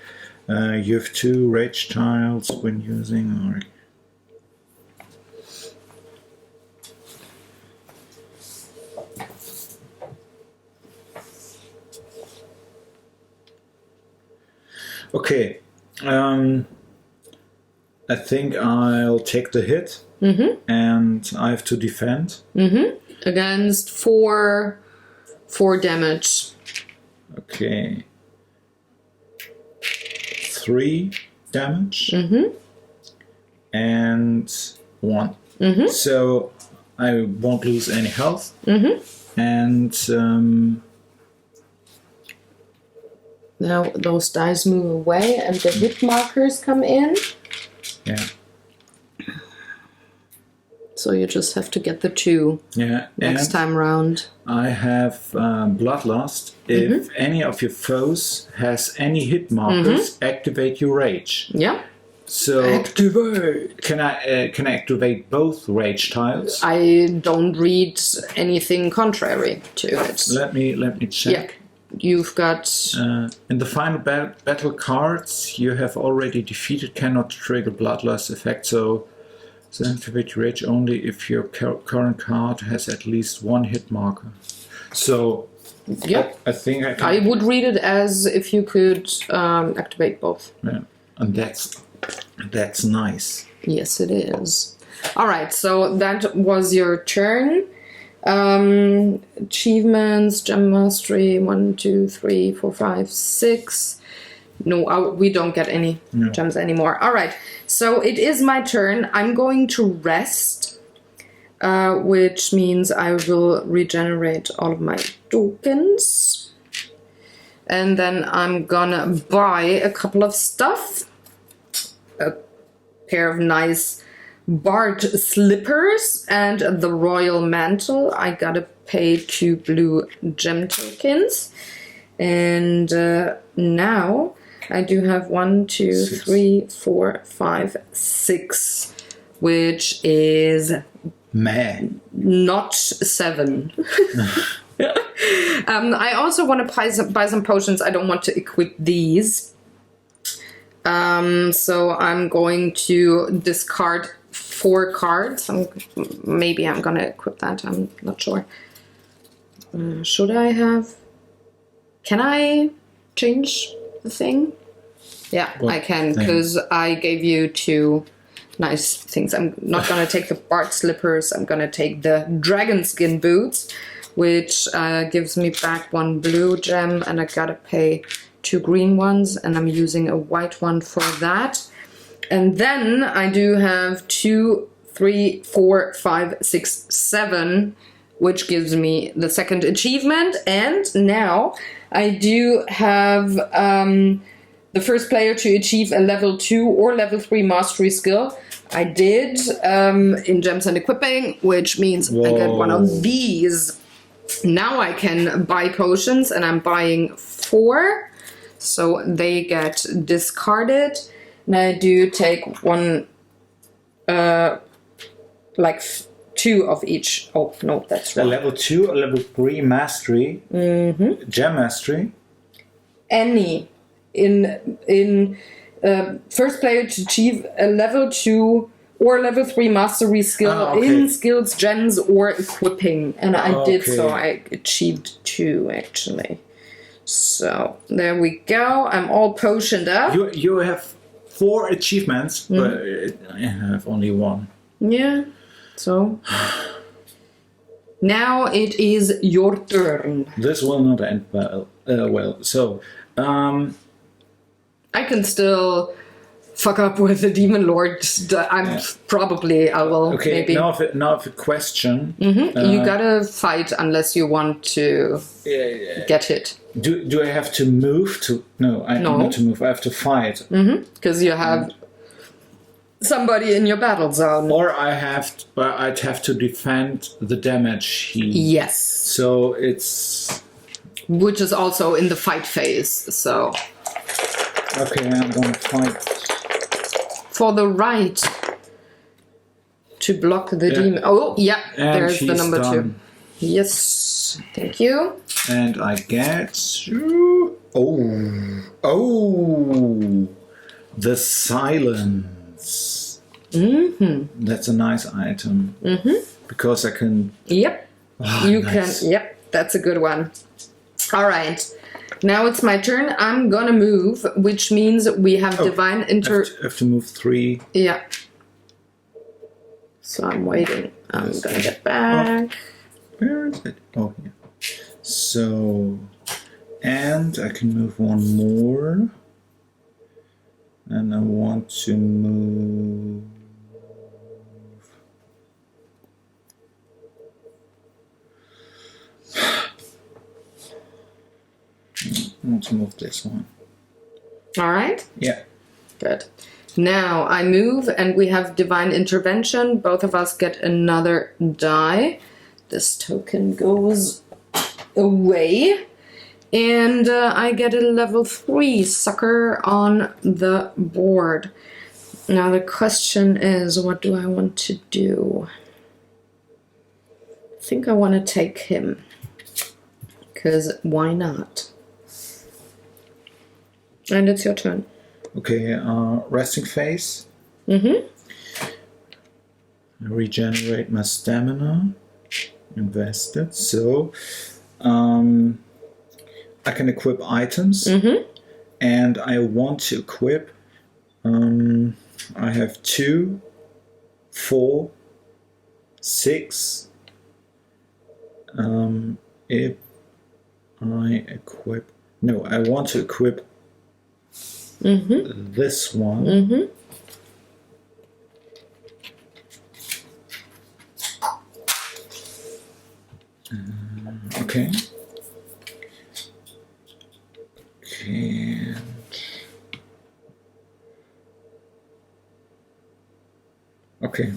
you have 2 rage tiles when using... Or... Okay, I think I'll take the hit, and I have to defend. Against 4 damage. Okay. 3 damage. And 1. So I won't lose any health. And now those dice move away and the hit markers come in. yeah. So you just have to get the 2 next time round. I have Bloodlust. If any of your foes has any hit markers, activate your rage. Yeah. So Activate. can I activate both rage tiles? I don't read anything contrary to it. Let me check. Yeah. You've got... in the final battle cards you have already defeated cannot trigger Bloodlust effect, so activate rage only if your current card has at least 1 hit marker. So yeah, I think I can... I would read it as if you could activate both. Yeah. And that's nice. Yes, it is. All right, so that was your turn. Achievements, gem mastery, 1, 2, 3, 4, 5, 6. No, we don't get any gems anymore. All right, so it is my turn. I'm going to rest, which means I will regenerate all of my tokens. And then I'm gonna buy a couple of stuff. A pair of nice Bard slippers and the royal mantle. I gotta pay 2 blue gem tokens. And now I do have 1, 2, 3, 4, 5, 6, which is not 7. I also want to buy some potions. I don't want to equip these. So I'm going to discard 4 cards. Maybe I'm going to equip that. I'm not sure. Should I have... Can I change the thing? Yeah, I can, because I gave you 2 nice things. I'm not going to take the Bard slippers. I'm going to take the dragon skin boots, which gives me back 1 blue gem, and I got to pay 2 green ones, and I'm using a white one for that. And then I do have 2, 3, 4, 5, 6, 7, which gives me the second achievement. And now I do have the first player to achieve a level 2 or level 3 mastery skill. I did in Gems and Equipping, which means I get one of these. Now I can buy potions, and I'm buying 4. So they get discarded. And I do take 1, like 2 of each. Oh, no, that's wrong. A level 2 or level 3 mastery. Gem mastery. Any. In first player to achieve a level 2 or level 3 mastery skill in skills, gems, or equipping. And I did, so I achieved 2 actually. So there we go. I'm all potioned up. You have 4 achievements, but I have only 1. Yeah. So now it is your turn. This will not end well. So I can still fuck up with the Demon Lord, I will Okay, maybe. now a question. You gotta fight unless you want to get hit. Do I have to move to? No, not to move. I have to fight. Because you have somebody in your battle zone. Or I'd have to defend the damage Yes. So it's... Which is also in the fight phase, so... Okay, I'm gonna fight. For the right to block the demon. Oh, yeah, And there's the number done. 2. Yes, thank you. And I get... Oh! The silence. That's a nice item. Because I can... Yep, you nice. can... Yep, that's a good one. All right. Now it's my turn. I'm gonna move, which means we have divine I have to move 3. Yeah. So I'm waiting. I'm gonna get back. Where is it? Oh, yeah. So, and I can move 1 more. And I want to move... I want to move this one. All right. Yeah. Good. Now I move and we have divine intervention. Both of us get another die. This token goes away. And I get a level 3 sucker on the board. Now the question is, what do I want to do? I think I want to take him. Because why not? And it's your turn. Okay, resting phase. I regenerate my stamina. Invested. So, I can equip items. And I want to equip... I have 2, 4, 6. If I equip... No, I want to equip this one. Okay. Okay.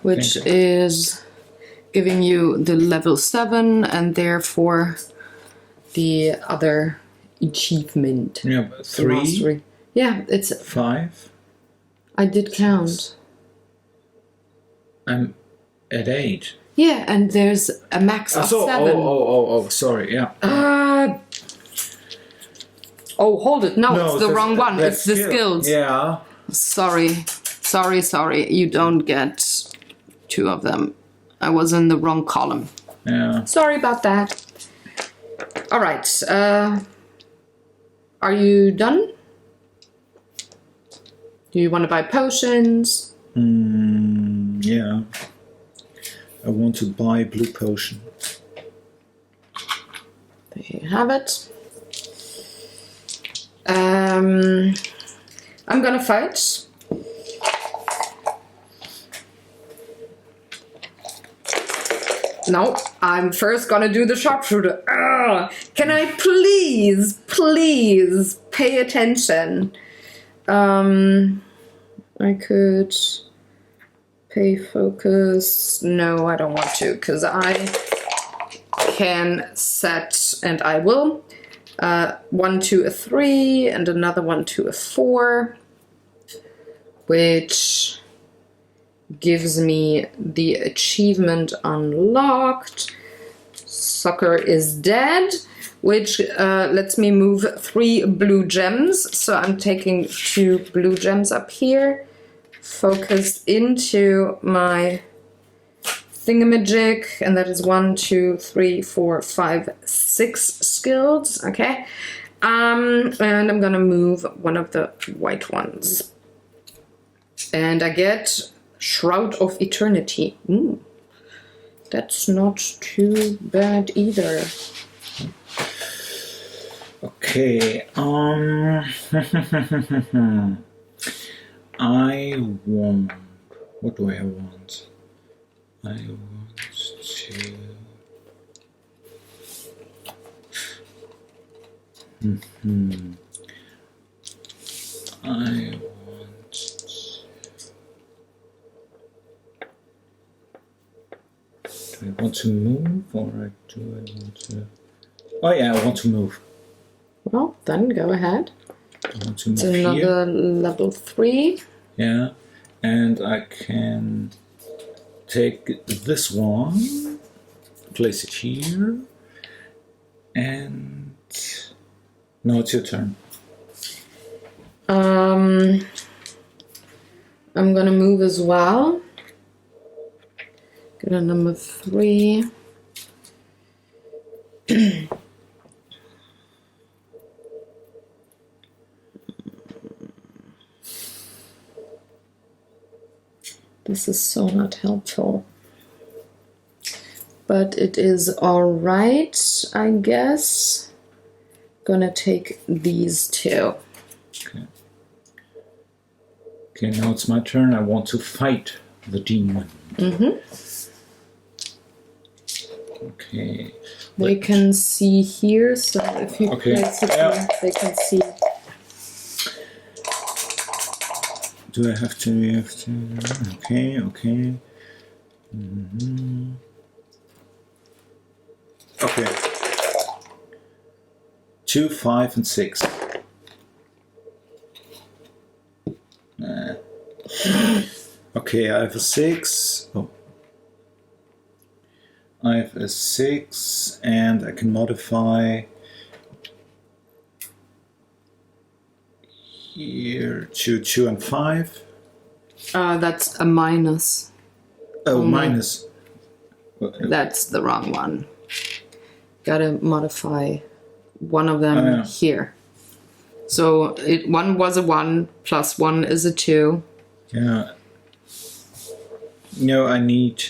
Which is giving you the level 7 and therefore the other achievement. Yeah, but 3, mastery. Yeah, it's 5. I did count. I'm at 8. Yeah, and there's a max of 7. Oh, sorry, yeah. Oh, hold it. No, it's the wrong one. It's the skills. Yeah. Sorry. You don't get 2 of them. I was in the wrong column. Yeah. Sorry about that. All right. Are you done? Do you want to buy potions? Yeah. I want to buy blue potion. There you have it. I'm gonna fight. No, I'm first gonna do the sharpshooter. Can I please pay attention? I could pay focus. No, I don't want to, because I can set, and I will, 1 to a 3, and another one to a 4, which gives me the achievement unlocked. Sucker is dead, which lets me move 3 blue gems. So I'm taking 2 blue gems up here, focus into my thingamajig, and that is 1, 2, 3, 4, 5, 6 skills. Okay, and I'm gonna move one of the white ones, and I get Shroud of Eternity. That's not too bad either. Okay. I want... What do I want? I want to... I want... Do I want to move or do I want to... Oh yeah, I want to move. Well, then go ahead. I want to move It's another here. level 3. Yeah, and I can take this one, place it here, and... No, it's your turn. I'm gonna move as well. Go to number 3. This is so not helpful. But it is alright, I guess. Gonna take these 2. Okay. Okay, now it's my turn. I want to fight the demon. Okay. They can see here, so if you place it here, they can see. Do I have to? You have to. Okay, okay. Okay. 2, 5, and 6. Okay, I have a 6. Oh. I have a 6, and I can modify here to 2 and 5. That's a minus. Oh, minus. That's the wrong one. Gotta modify one of them here. So one was a 1 plus 1 is a 2. Yeah. No, I need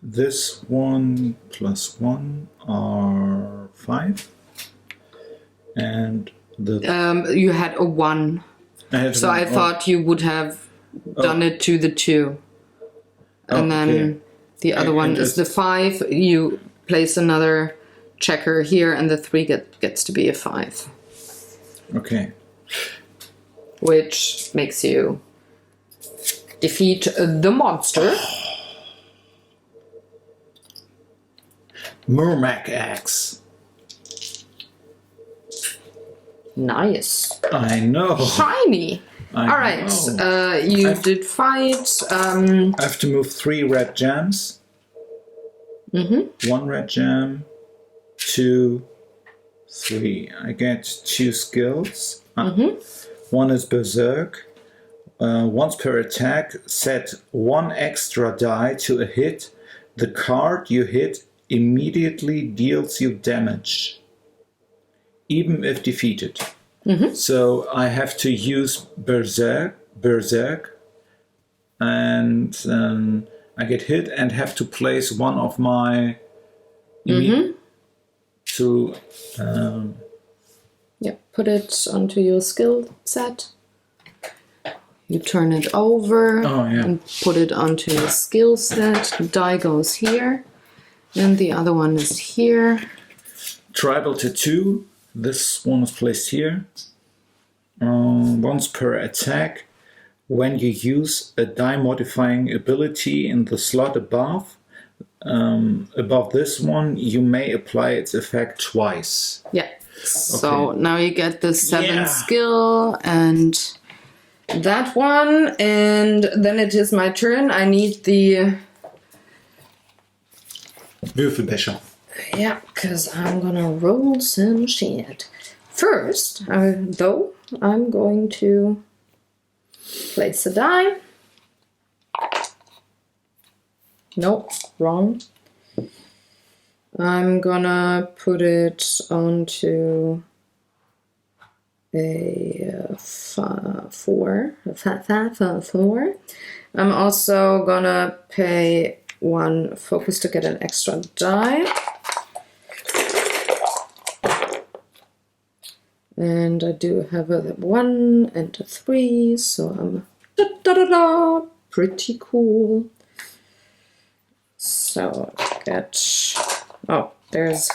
this 1 plus 1 are 5. And the you had a 1. So I thought you would have done it to the 2. And then the other one is the 5. You place another checker here, and the 3 gets to be a 5. Okay. Which makes you defeat the monster. Mermac axe. Nice. I know. Shiny. Alright, you did fight. I have to move 3 red gems. 1 red gem. 2, 3. I get 2 skills. 1 is Berserk. Once per attack, set 1 extra die to a hit. The card you hit immediately deals you damage, even if defeated. So I have to use Berserk, and I get hit and have to place one of my to put it onto your skill set. You turn it over and put it onto your skill set. The die goes here, and the other one is here. Tribal Tattoo. This one is placed here. Once per attack, when you use a die modifying ability in the slot above this one, you may apply its effect twice. Yeah. So now you get the 7th skill and that one, and then it is my turn. I need the Würfelbecher. Yeah, because I'm gonna roll some shit. First, though, I'm going to place a die. Nope, wrong. I'm gonna put it onto a 4. I'm also gonna pay 1 focus to get an extra die. And I do have a 1 and a 3, so I'm pretty cool. So get, oh, there's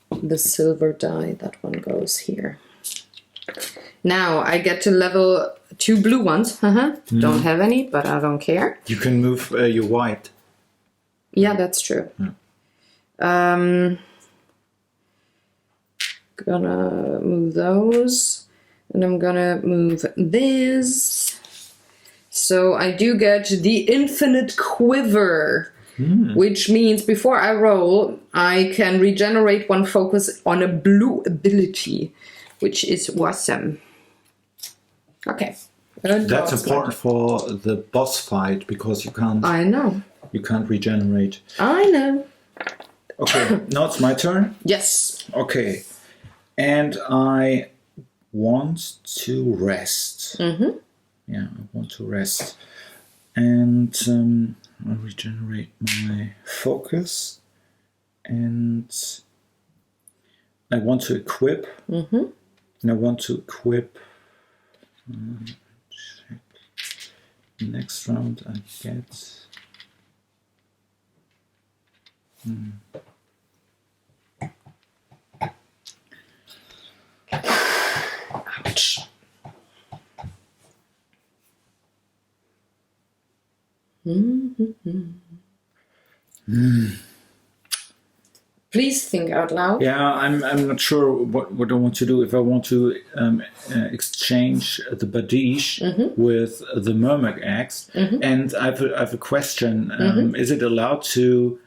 the silver die. That one goes here. Now I get to level 2 blue ones. Don't have any, but I don't care. You can move your white. Yeah, that's true. Gonna move those, and I'm gonna move this. So I do get the infinite quiver, which means before I roll, I can regenerate 1 focus on a blue ability, which is awesome. Okay. That's important for the boss fight because you can't. I know. You can't regenerate. I know. Okay, now it's my turn. Yes. Okay, and I want to rest. Yeah, I want to rest, and I'll regenerate my focus, and I want to equip. And I want to equip. Check. Next round, I get. Ouch. Please think out loud. Yeah, I'm not sure what I want to do. If I want to exchange the Badish with the Mermaid Axe. And I have a question. Is it allowed to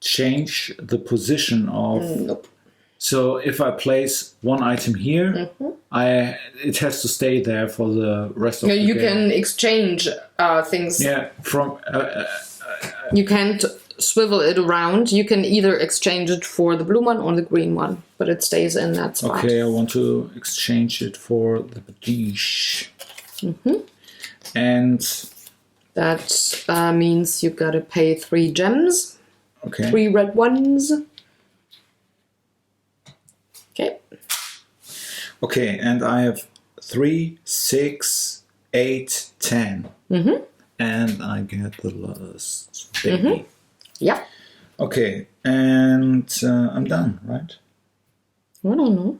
change the position of... Nope. So if I place one item here, it has to stay there for the rest of the game. You can exchange things. Yeah, from... you can't swivel it around. You can either exchange it for the blue one or the green one, but it stays in that spot. Okay, I want to exchange it for the Badish. And... that means you gotta pay 3 gems. Okay. 3 red ones. Okay. Okay, and I have 3, 6, 8, 10. And I get the last baby. Yeah. Okay, and I'm done, right? I don't know.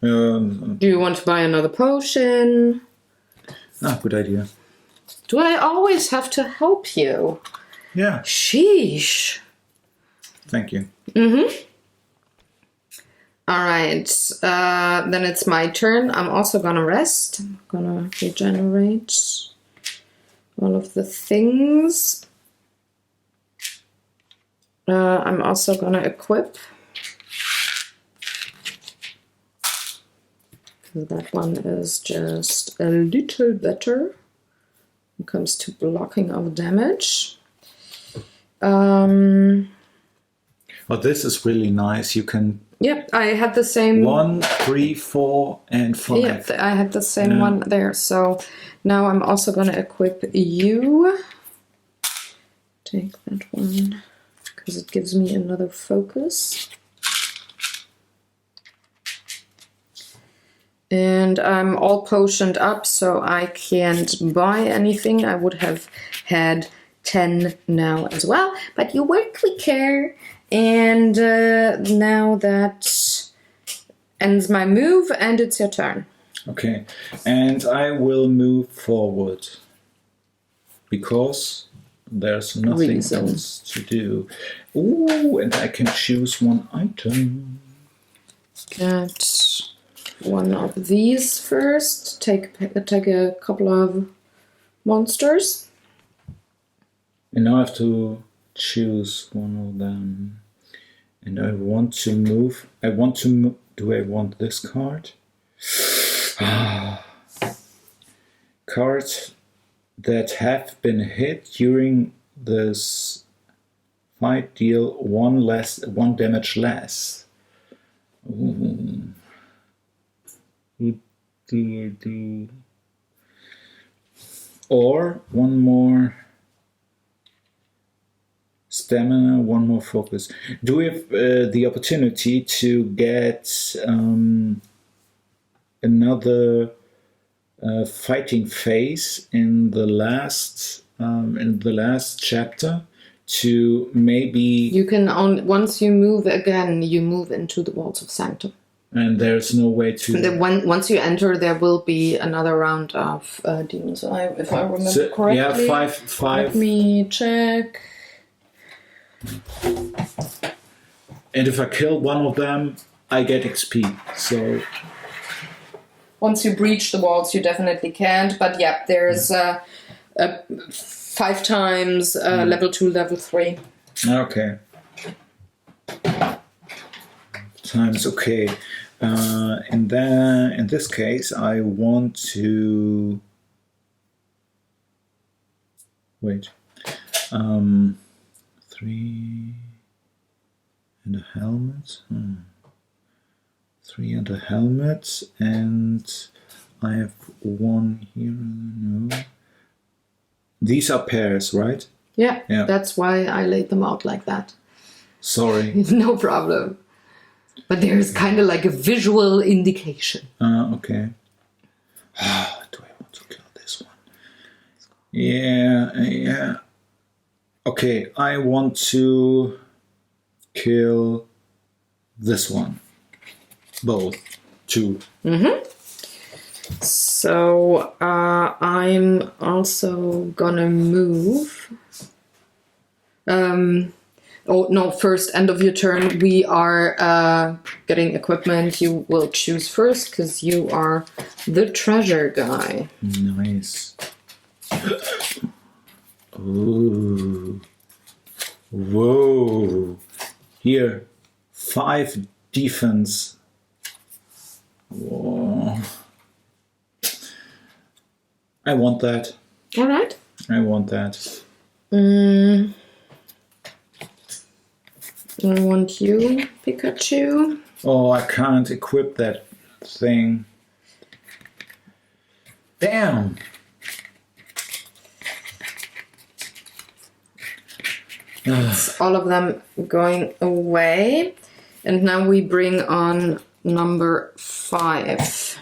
Do you want to buy another potion? Good idea. Do I always have to help you? Yeah. Sheesh. Thank you. All right. Then it's my turn. I'm also gonna rest. I'm gonna regenerate all of the things. I'm also gonna equip. That one is just a little better when it comes to blocking of damage. Oh, this is really nice. You can... Yep, I had the same... 1, 3, 4, and 5. Yeah, I had the same one there. So now I'm also going to equip you. Take that one, because it gives me another focus. And I'm all potioned up, so I can't buy anything. I would have had 10 now as well, but you were quicker. And now that ends my move, and it's your turn. Okay, and I will move forward because there's nothing else to do. Ooh, and I can choose one item. Get one of these first. Take a couple of monsters. And now I have to choose one of them. And I want to move. Do I want this card? Cards that have been hit during this fight deal one damage less. Ooh. Or one more stamina, 1 more focus. Do we have the opportunity to get another fighting phase in the last chapter to maybe? You can once you move again, you move into the walls of Sanctum. And there's no way to. Once you enter, there will be another round of demons. If I remember correctly. Yeah, five. Let me check. And if I kill one of them, I get XP. So once you breach the walls, you definitely can't. But yeah, there's 5 times level 2, level 3. Okay. Times, okay. And then in this case, I want to wait. 3 and a helmet. 3 and a helmet, and I have 1 here. No. These are pairs, right? Yeah, that's why I laid them out like that. Sorry. No problem. But there's kind of like a visual indication. Okay. Do I want to kill this one? Yeah. Okay, I want to kill this one. Both. 2. Mm-hmm. So I'm also gonna move. Oh no, first, end of your turn, we are getting equipment. You will choose first because you are the treasure guy. Nice. Ooh. Whoa. Here, 5 defense. Whoa. I want that. All right. I want that. I want you, Pikachu. Oh, I can't equip that thing. Damn. It's all of them going away. And now we bring on number 5.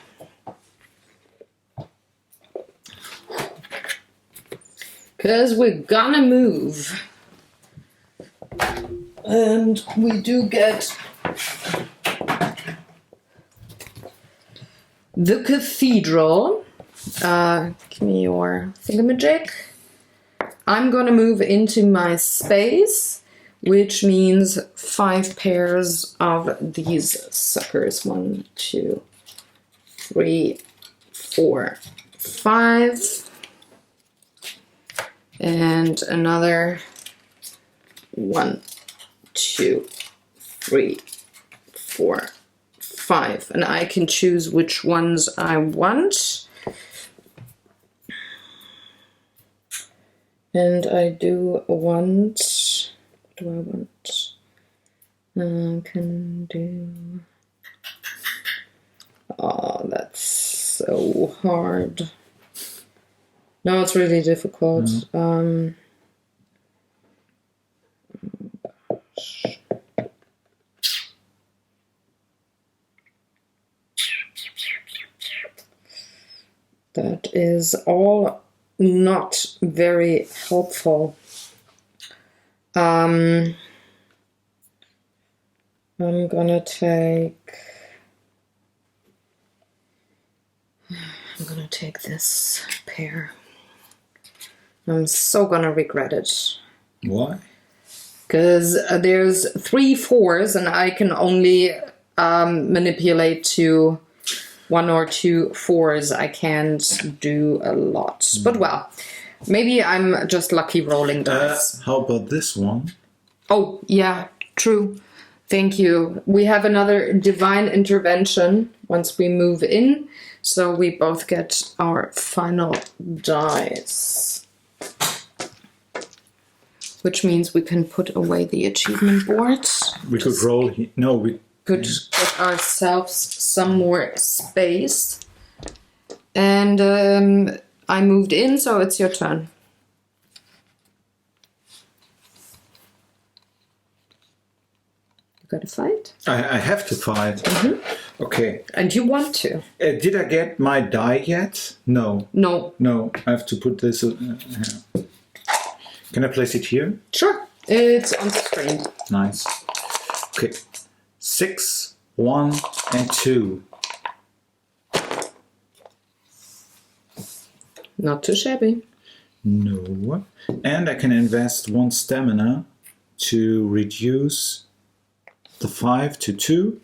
Because we're gonna move. And we do get the cathedral. Give me your thingamajig. I'm gonna move into my space, which means 5 pairs of these suckers. 1, 2, 3, 4, 5. And another 1, 2, 3, 4, 5. And I can choose which ones I want. And I do want, what do I want? Can do, oh, that's so hard. No, it's really difficult. That is all not very helpful. I'm gonna take this pair. I'm so gonna regret it. Why? Because there's 3 4s and I can only manipulate to 1 or 2 4s. I can't do a lot. But well, maybe I'm just lucky rolling dice. How about this one? Oh, yeah, true. Thank you. We have another divine intervention once we move in. So we both get our final dice. Which means we can put away the achievement board. We could roll. No, we could get ourselves some more space. And I moved in, so it's your turn. gotta fight. I have to fight. Okay. And you want to. Did I get my die yet? No. No. No, I have to put this... here. Can I place it here? Sure. It's on the screen. Nice. Okay. 6, 1, and 2. Not too shabby. No. And I can invest 1 stamina to reduce the 5 to 2.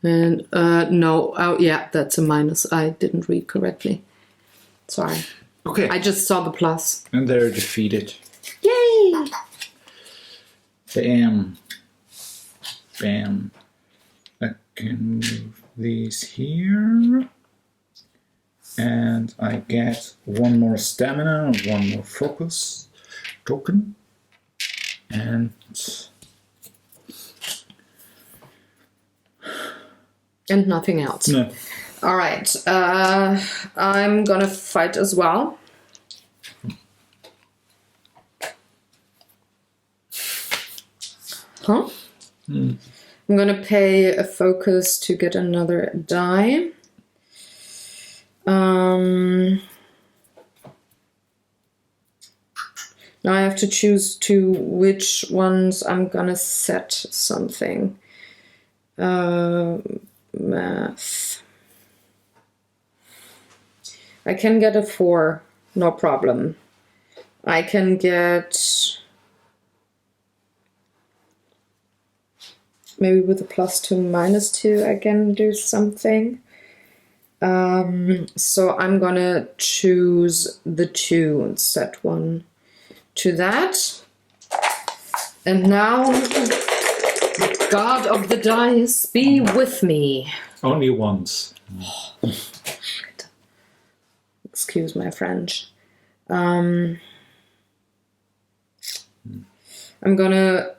And no, oh yeah, that's a minus. I didn't read correctly. Sorry. Okay. I just saw the plus. And they're defeated. Yay! Bam. Bam. I can move these here. And I get 1 more stamina, 1 more focus token. And nothing else. no. All right. I'm gonna fight as well. Huh? I'm gonna pay a focus to get another die. Now I have to choose to which ones I'm gonna set something. Math. I can get a 4, no problem. I can get maybe with a +2, -2 I can do something. So I'm gonna choose the 2 and set 1 to that. And now, God of the dice, be with me. Only once. Excuse my French. I'm gonna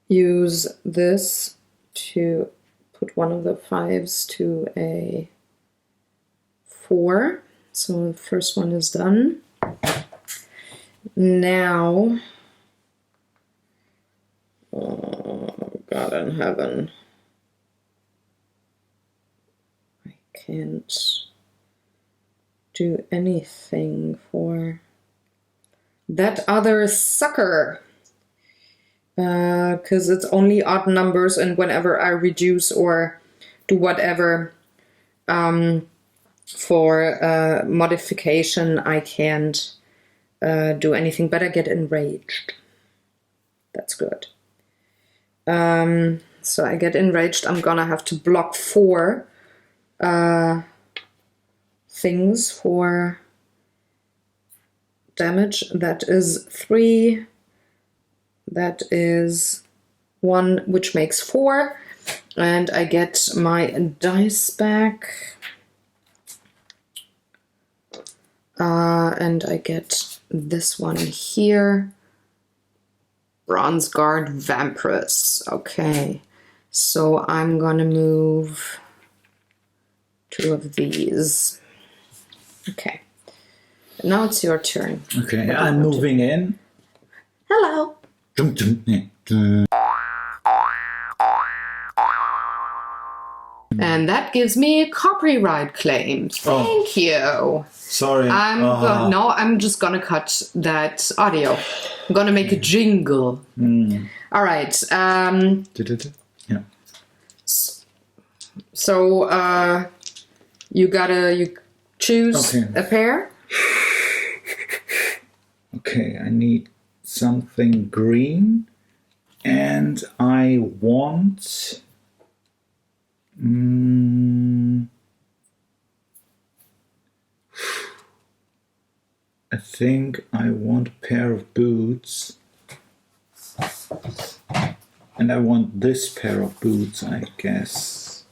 use this to put one of the 5s to a 4. So the first one is done. Now, oh God in heaven, I can't do anything for that other sucker. Because it's only odd numbers, and whenever I reduce or do whatever for modification, I can't do anything, but I get enraged. That's good. So I get enraged. I'm gonna have to block 4 things for damage. That is 3. That is 1, which makes 4. And I get my dice back. And I get this one here. Bronze Guard Vampiress. Okay. So I'm gonna move 2 of these. Okay. Now it's your turn. Okay, I'm moving in. Hello. Dum, dum, dum. And that gives me a copyright claim. Thank you. Sorry. No, I'm just gonna cut that audio. I'm gonna make a jingle. All right. Yeah. So you choose a pair. Okay, I need something green, and I want I think I want a pair of boots, and I want this pair of boots, I guess.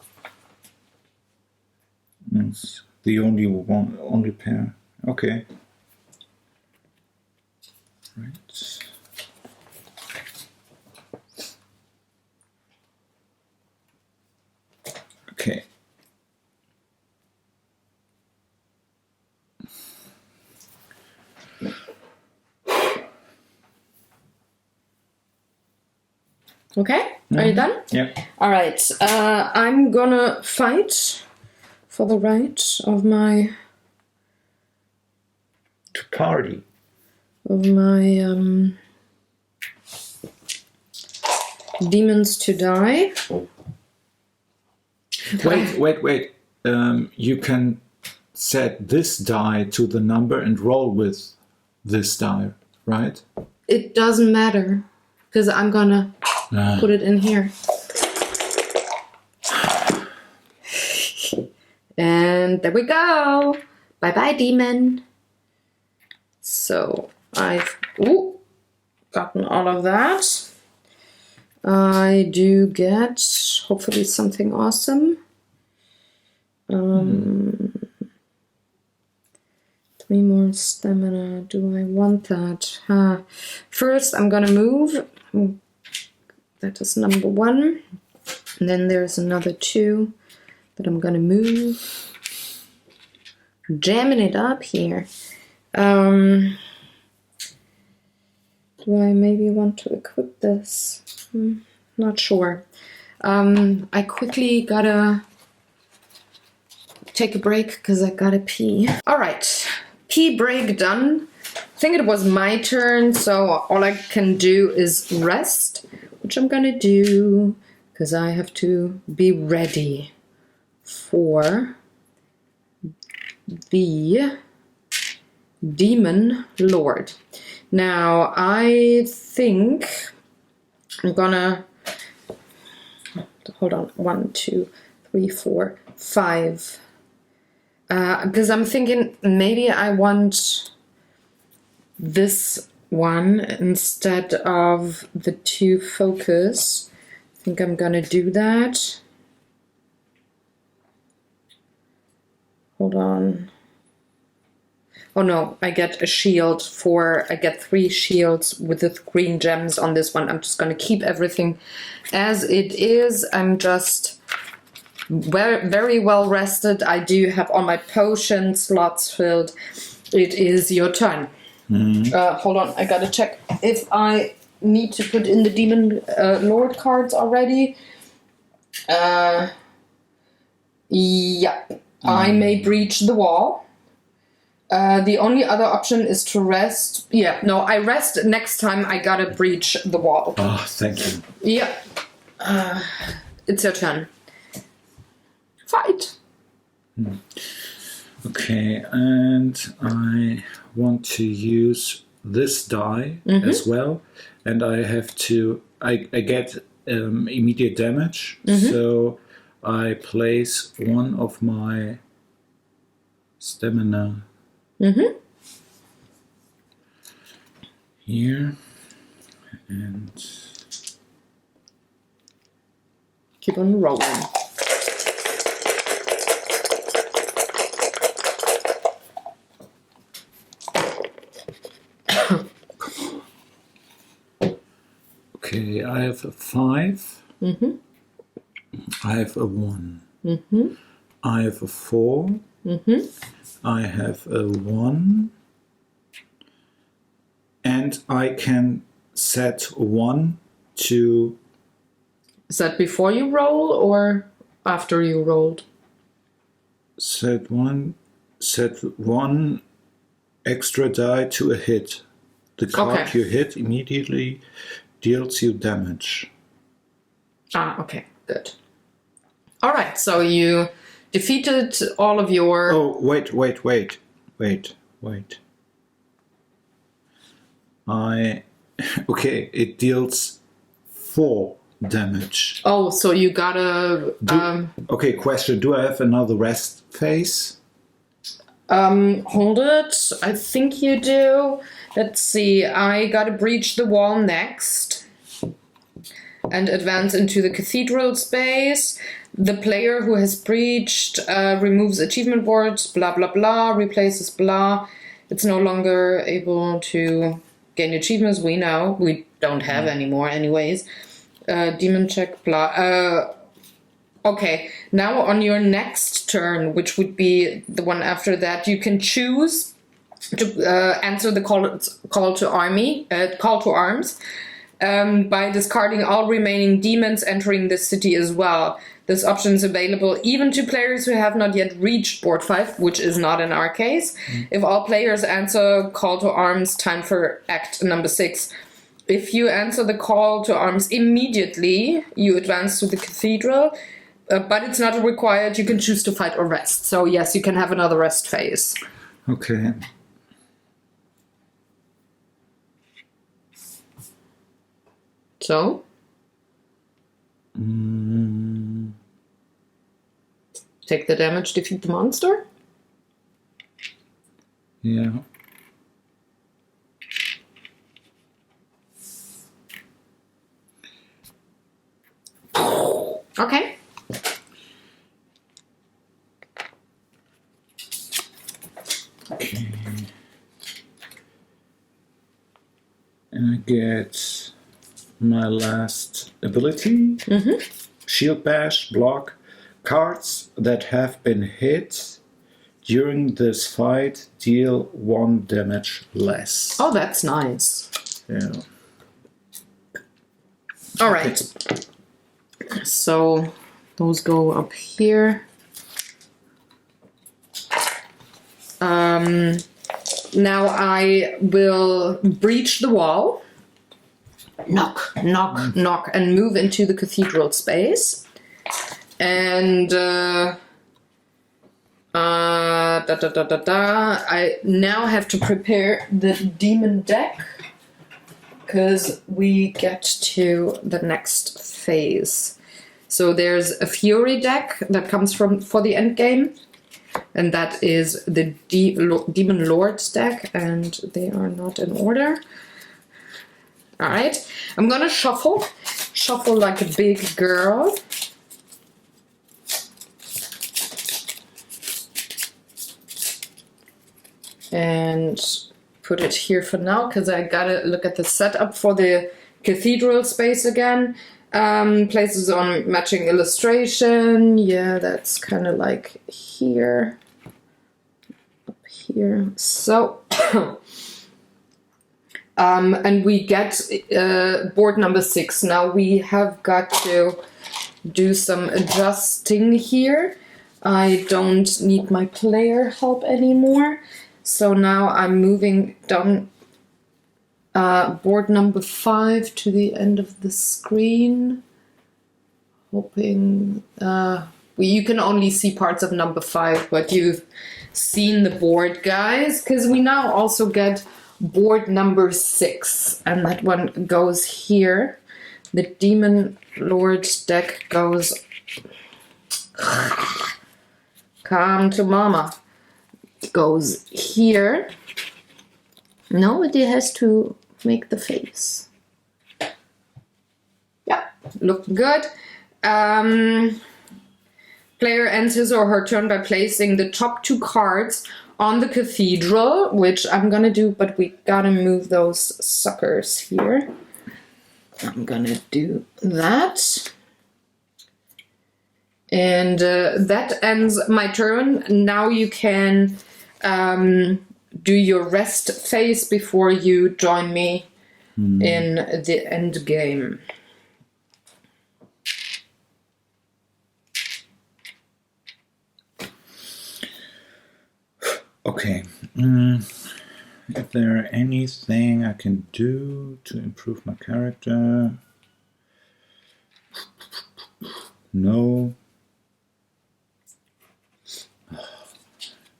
That's the only pair. Okay. Right. Okay. Okay, are you done? Yeah. All right, I'm gonna fight for the right of my Party. demons to die. Wait. You can set this die to the number and roll with this die, right? It doesn't matter, because I'm gonna put it in here. And there we go. Bye-bye, demon. So I've gotten all of that. I do get hopefully something awesome. 3 more stamina. Do I want that? First, I'm gonna move. That is number 1. And then there's another 2 that I'm gonna move. Jamming it up here. Do I maybe want to equip this? Not sure. I quickly gotta take a break because I gotta pee. All right, pee break done. I think it was my turn, so all I can do is rest, which I'm gonna do because I have to be ready for the Demon Lord. Now, I think I'm gonna hold on. 1, 2, 3, 4, 5. Because I'm thinking maybe I want this one instead of the 2 focus. I think I'm gonna do that. Hold on. Oh no, I get a shield I get 3 shields with the green gems on this one. I'm just gonna keep everything as it is. I'm just very well rested. I do have all my potion slots filled. It is your turn. Hold on, I gotta check if I need to put in the Demon Lord cards already. Yeah, I may breach the wall. The only other option is to rest. Yeah, no, I rest next time I gotta breach the wall. Oh, thank you. Yeah. It's your turn. Fight. Okay, and I want to use this die as well. And I have to, I get immediate damage. So I place one of my stamina here, and keep on rolling. Okay, I have a 5. I have a 1. I have a 4. I have a 1. And I can set 1 to... Is that before you roll or after you rolled? Set one extra die to a hit. The card you hit immediately deals you damage. Okay, good. All right, so you defeated all of your... Oh, wait. Okay, it deals 4 damage. Oh, so you gotta... Okay, question. Do I have another rest phase? Hold it. I think you do. Let's see. I gotta breach the wall next. And advance into the cathedral space. The player who has breached removes achievement boards, blah, blah, blah, replaces blah. It's no longer able to gain achievements. We know. We don't have any more anyways. Demon check, blah. Okay, now on your next turn, which would be the one after that, you can choose to answer the call to arms. by discarding all remaining demons entering the city as well. This option is available even to players who have not yet reached board 5, which is not in our case. If all players answer call to arms, time for act number 6. If you answer the call to arms immediately, you advance to the cathedral, but it's not required. You can choose to fight or rest. So yes, you can have another rest phase. Okay. So? Take the damage, defeat the monster? Yeah. Okay. Okay. And I get my last ability. Shield bash, block. Cards that have been hit during this fight deal 1 damage less. Oh, that's nice. Yeah. All right. So those go up here. Now I will breach the wall. Knock, knock, knock, and move into the cathedral space. And I now have to prepare the demon deck because we get to the next phase. So there's a fury deck that comes for the end game, and that is the demon lords deck, and they are not in order. All right, I'm gonna shuffle like a big girl. And put it here for now because I gotta look at the setup for the cathedral space again. Places on matching illustration. Yeah, that's kind of like here. Up here. So, and we get board number 6. Now we have got to do some adjusting here. I don't need my player help anymore. So now I'm moving down board number 5 to the end of the screen. Hoping you can only see parts of number 5, but you've seen the board, guys, because we now also get board number 6, and that one goes here. The Demon Lord's deck goes. Come to mama. Goes here. No, it has to make the face. Yeah, look good. Player ends his or her turn by placing the top 2 cards on the cathedral, which I'm gonna do, but we gotta move those suckers here. I'm gonna do that. And that ends my turn. Now you can do your rest phase before you join me in the end game. Okay. Is there anything I can do to improve my character? No.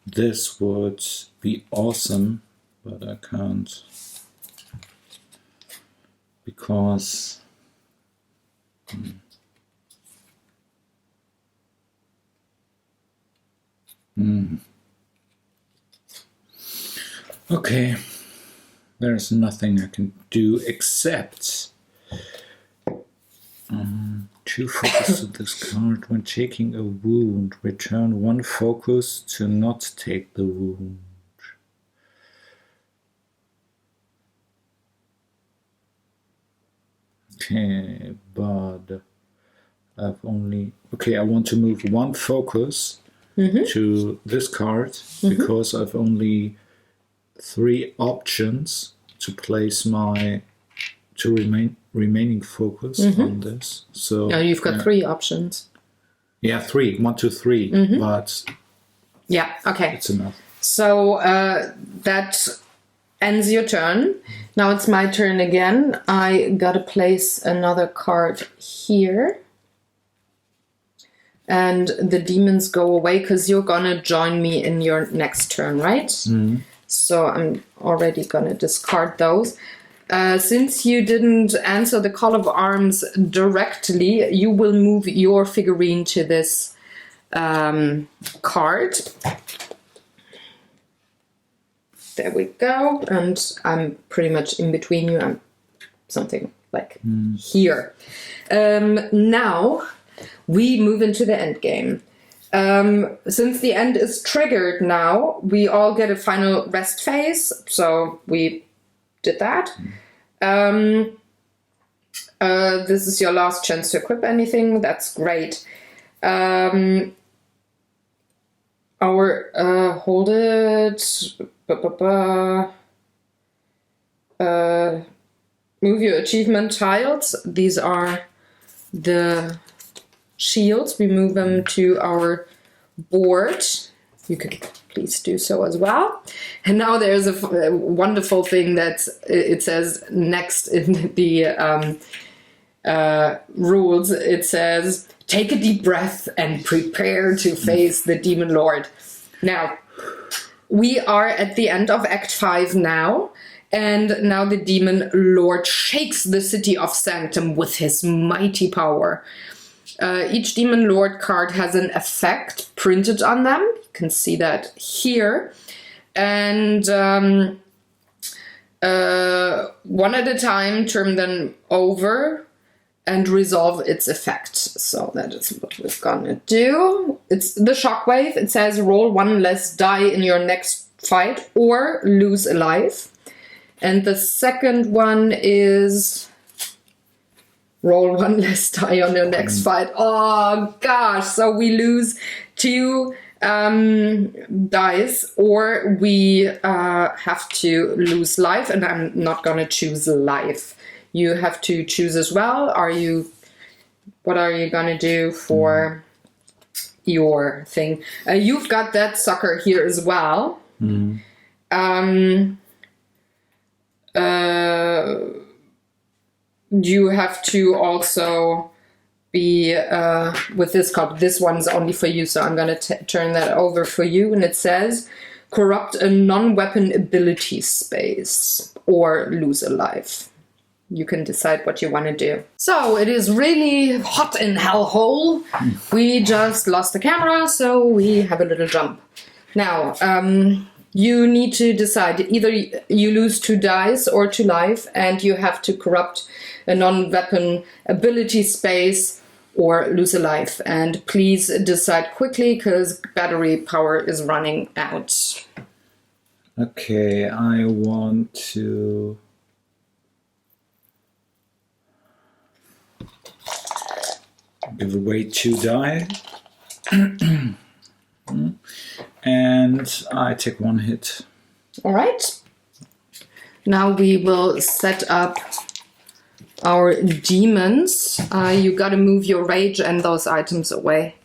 This would be awesome, but I can't because Okay, there's nothing I can do except to focus to this card. When taking a wound, return 1 focus to not take the wound. Okay, but I've only... Okay, I want to move 1 focus to this card because I've only 3 options to place my two remaining focus on this. So Now you've got 3 options. Yeah, 3. 1, 2, 3. But Yeah, okay. it's enough. So that ends your turn. Now it's my turn again. I gotta place another card here. And the demons go away because you're gonna join me in your next turn, right? So I'm already gonna discard those. Since you didn't answer the call of arms directly, you will move your figurine to this card. There we go. And I'm pretty much in between you. I'm something like here. Now we move into the end game. Since the end is triggered now, we all get a final rest phase. So we did that. This is your last chance to equip anything. That's great. Hold it. Move your achievement tiles. These are the shields. We move them to our board. You can please do so as well. And now there's a wonderful thing that it says next in the rules. It says, take a deep breath and prepare to face the Demon Lord. Now, we are at the end of Act 5 now. And now the Demon Lord shakes the city of Sanctum with his mighty power. Each Demon Lord card has an effect printed on them. You can see that here. And one at a time, turn them over and resolve its effect. So that is what we're gonna do. It's the shockwave. It says roll 1 less die in your next fight or lose a life. And the second one is roll 1 less die on your next fight. Oh gosh, so we lose 2 dice, or we have to lose life, and I'm not gonna choose life. You have to choose as well. What are you gonna do for your thing? You've got that sucker here as well. You have to also be with this card. This one's only for you, so I'm going to turn that over for you. And it says, corrupt a non-weapon ability space or lose a life. You can decide what you want to do. So it is really hot in hellhole. We just lost the camera, so we have a little jump. Now, you need to decide. Either you lose 2 dice or 2 life, and you have to corrupt a non-weapon ability space or lose a life. And please decide quickly, because battery power is running out. Okay, I want to give away 2 die. And I take 1 hit. All right. Now we will set up our demons. You got to move your rage and those items away.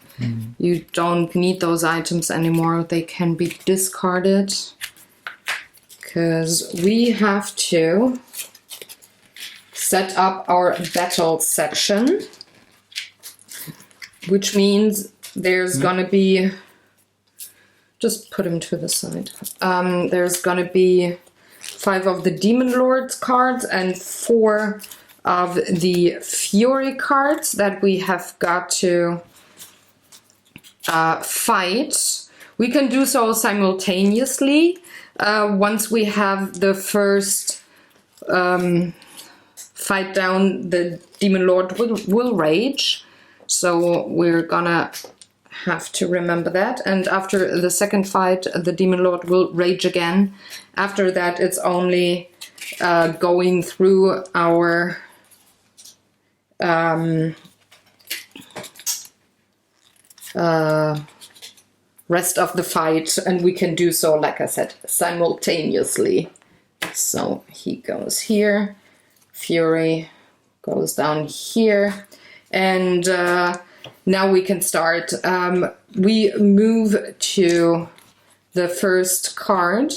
You don't need those items anymore. They can be discarded. Because we have to set up our battle section. Which means there's gonna be... Just put him to the side. There's gonna be 5 of the Demon Lord's cards and 4 of the Fury cards that we have got to fight. We can do so simultaneously. Once we have the first fight down, the Demon Lord will rage. So we're gonna have to remember that. And after the second fight, the Demon Lord will rage again. After that, it's only going through our rest of the fight, and we can do so, like I said, simultaneously. So he goes here, Fury goes down here. And now we can start. We move to the first card.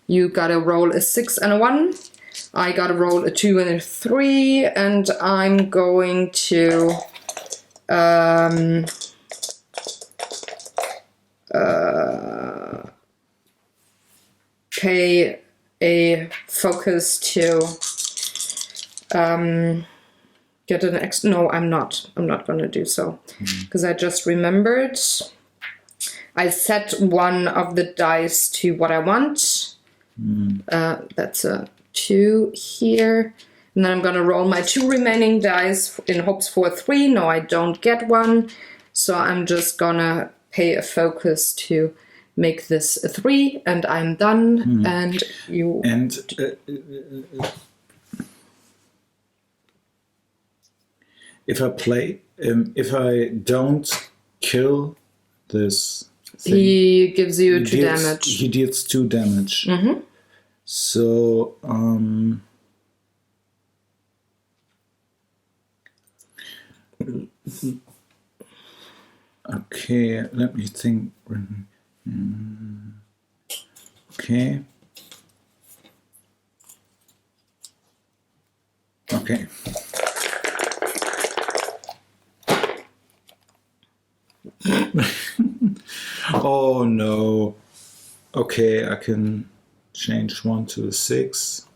You gotta roll a 6 and a 1. I gotta roll a 2 and a 3. And I'm going to pay a focus to get an extra. No, I'm not gonna do so, because I just remembered I set one of the dice to what I want. That's a 2 here, and then I'm gonna roll my 2 remaining dice in hopes for a 3. No, I don't get one, so I'm just gonna pay a focus to make this a 3, and I'm done. And you if I play, if I don't kill this thing, he gives you 2 damage. He deals 2 damage. So okay, let me think. Okay. Okay. Oh no. Okay, I can change 1 to a 6.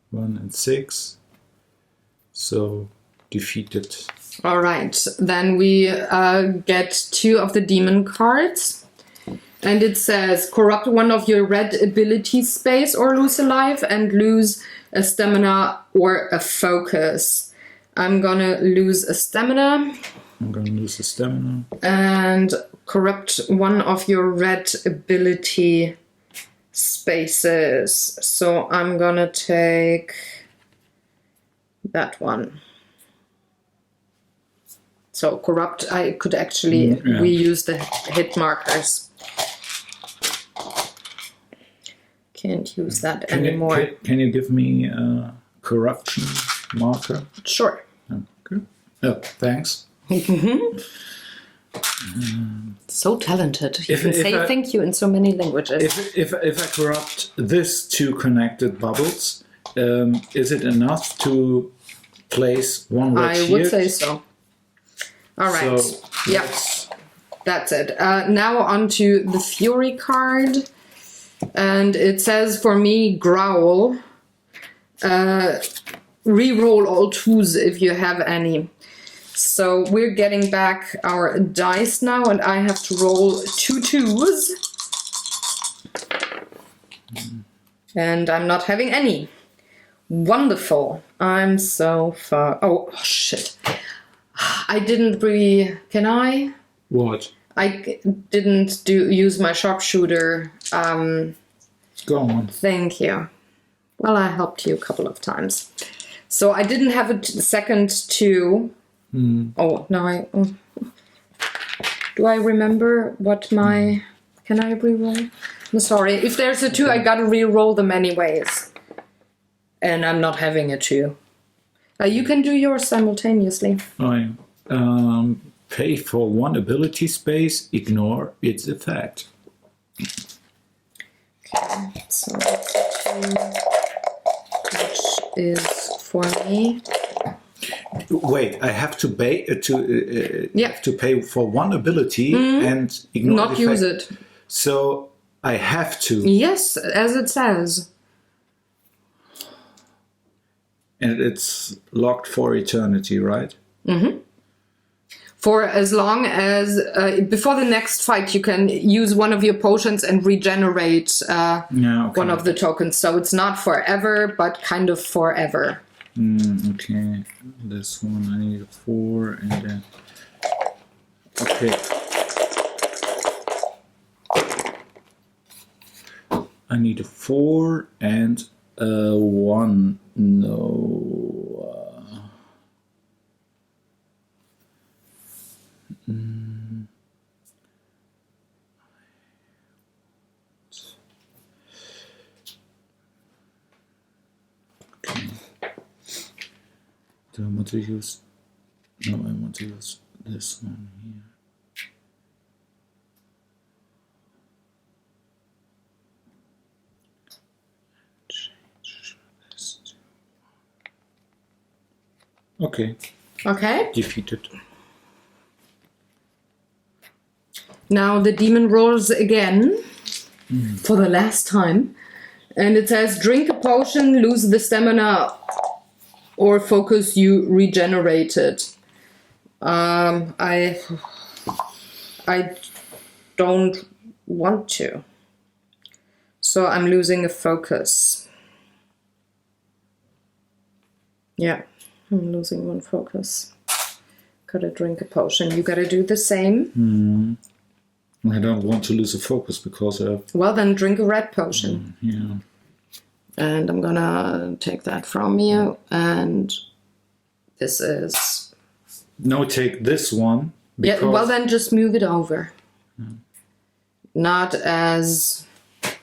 1 and 6. So defeated. All right, then we get 2 of the demon cards. And it says, corrupt one of your red ability space or lose a life and lose a stamina or a focus. I'm gonna lose a stamina. I'm gonna lose a stamina. And corrupt one of your red ability spaces. So I'm gonna take that one. So corrupt, I could actually reuse the hit markers. Can't use that anymore. Can you give me a corruption marker? Sure. Okay. Oh, thanks. So talented. You can say thank you in so many languages. If I corrupt these 2 connected bubbles, is it enough to place 1 red shield? I would say so. All right. So, yes, that's it. Now on to the Fury card. And it says for me, growl. Reroll all 2s if you have any. So we're getting back our dice now, and I have to roll 2 2s. And I'm not having any. Wonderful. I'm so far. Oh, shit. I didn't really. Can I? What? I didn't use my sharpshooter. Go on. Thank you. Well, I helped you a couple of times. So I didn't have a second 2. Oh, no, do I remember what my... Can I re-roll? I'm sorry. If there's a 2, I gotta re-roll them anyways. And I'm not having a 2. You can do yours simultaneously. Fine. Pay for 1 ability space, ignore its effect. Okay, so that's 2, which is for me. Wait, I have to pay to pay for 1 ability and ignore not the effect. use it. So I have to. Yes, as it says. And it's locked for eternity, right? For as long as before the next fight, you can use one of your potions and regenerate one of the tokens. So it's not forever, but kind of forever. Okay, this one I need a 4 and then... Okay. I need a 4 and a 1. No. Okay. Do I want to use... No, I want to use this one here. Change this to... Okay. Okay. Defeated. Now the demon rolls again for the last time. And it says, drink a potion, lose the stamina or focus you regenerated. I don't want to. So I'm losing a focus. Yeah, I'm losing one focus. Gotta drink a potion. You gotta do the same. I don't want to lose a focus because Well, then drink a red potion. yeah. And I'm gonna take that from you. And this is... No, take this one. Yeah, well then just move it over. Not as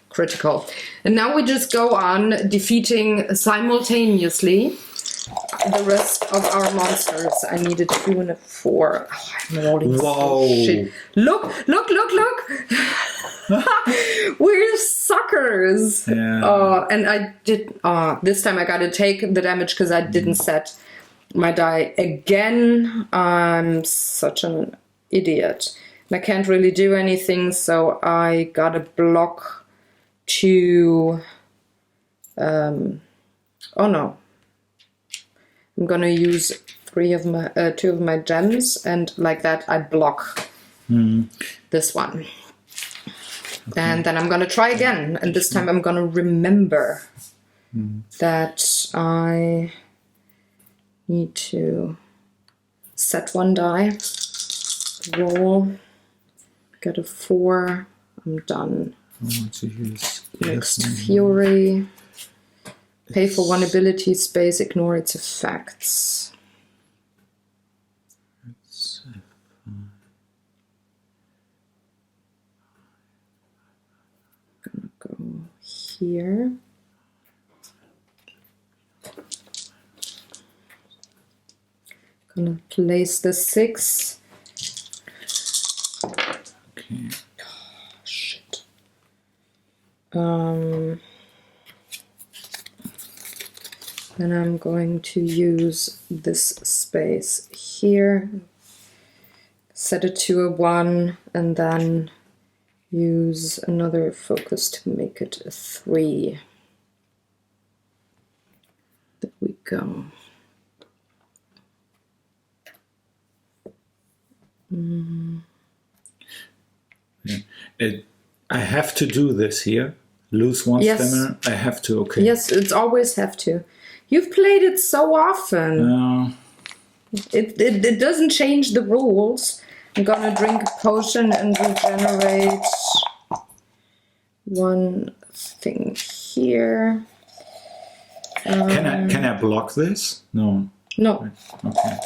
critical. And now we just go on defeating simultaneously the rest of our monsters. I need a 2 and a 4. Oh, I'm rolling Whoa. so shit. Look! We're suckers! Yeah. And I did... this time I gotta take the damage because I didn't set my die again. I'm such an idiot. And I can't really do anything, so I gotta block 2... oh no. I'm gonna use 2 of my gems, and like that I block this one. Okay. And then I'm gonna try again, and this time I'm gonna remember that I need to set 1 die, roll, get a 4, I'm done. I want to use Mixed Fury. Pay for 1 ability space, ignore its effects. Gonna go here. Gonna place the 6. Okay. Oh, shit. Then I'm going to use this space here, set it to a 1, and then use another focus to make it a 3. There we go. Yeah. I have to do this here. Lose 1 stamina. I have to. Okay. Yes, it's always have to. You've played it so often. It doesn't change the rules. I'm gonna drink a potion and regenerate 1 thing here. Can I block this? No. No. Okay.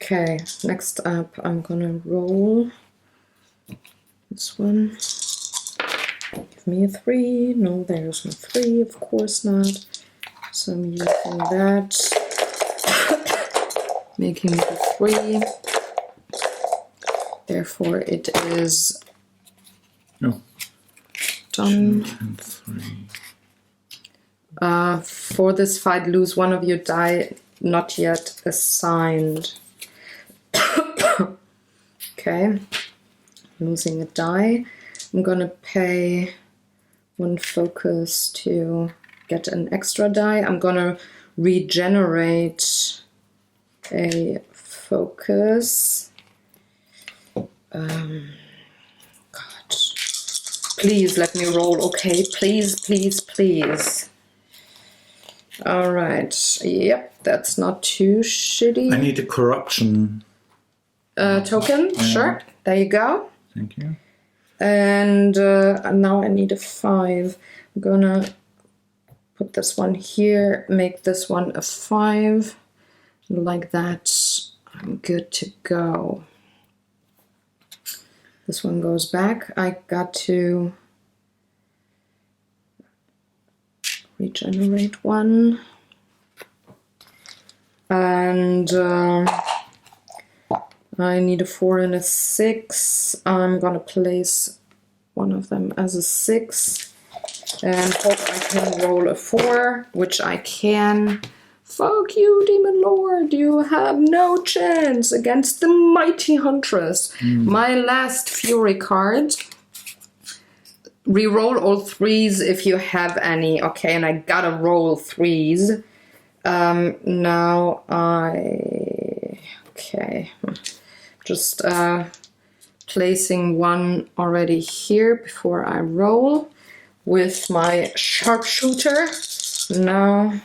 Okay, next up I'm gonna roll this one. Give me a 3. No, there's no 3, of course not. So I'm using that. Making it a 3. Therefore it is done. 2 and 3. For this fight, lose 1 of your die not yet assigned. Okay, losing a die. I'm gonna pay 1 focus to get an extra die. I'm gonna regenerate a focus. God, please let me roll. Okay, please, please, please. All right. Yep, that's not too shitty. I need a corruption token. Sure. There you go. Thank you. And now I need a 5. I'm gonna put this one here, make this one a 5. Like that, I'm good to go. This one goes back. I got to regenerate 1. And I need a 4 and a 6. I'm gonna place one of them as a 6 and hope I can roll a 4, which I can. Fuck you, Demon Lord, you have no chance against the Mighty Huntress. My last Fury card. Reroll all 3s if you have any. Okay, and I gotta roll 3s. Now okay, just placing 1 already here before I roll with my sharpshooter. Now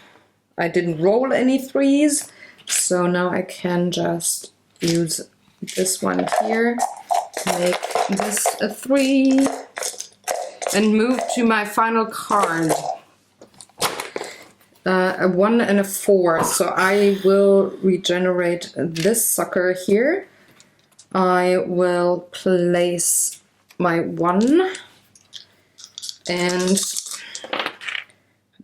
I didn't roll any 3s, so now I can just use this one here, make this a 3, and move to my final card. A 1 and a 4, so I will regenerate this sucker here. I will place my 1 and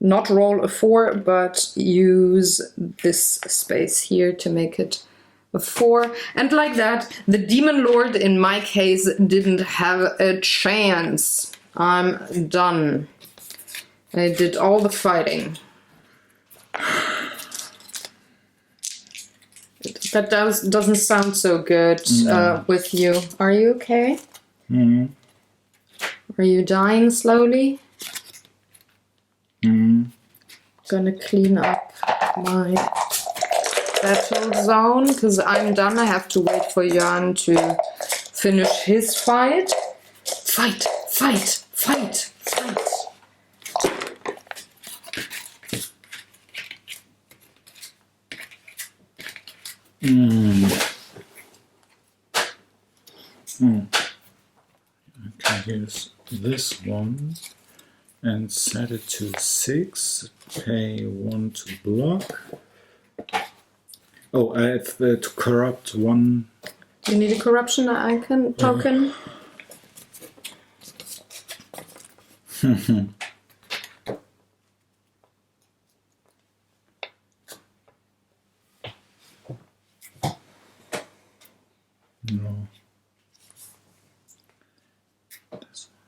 not roll a 4, but use this space here to make it a 4. And like that, the Demon Lord in my case didn't have a chance. I'm done. I did all the fighting. That doesn't sound so good with you. Are you okay? Mm. Are you dying slowly? Mm. Gonna clean up my battle zone because I'm done. I have to wait for Jörn to finish his fight. Fight, fight, fight, fight. I can use this one and set it to 6. Pay 1 to block. Oh, I have to corrupt 1. You need a corruption icon token. No. This one.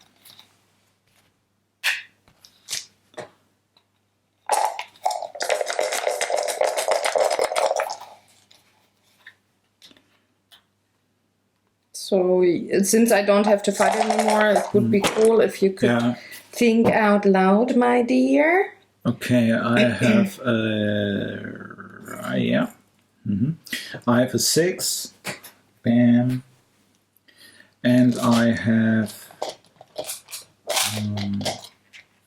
So since I don't have to fight anymore, it would be cool if you could think out loud, my dear. Okay, I have I have a 6. Bam. And I have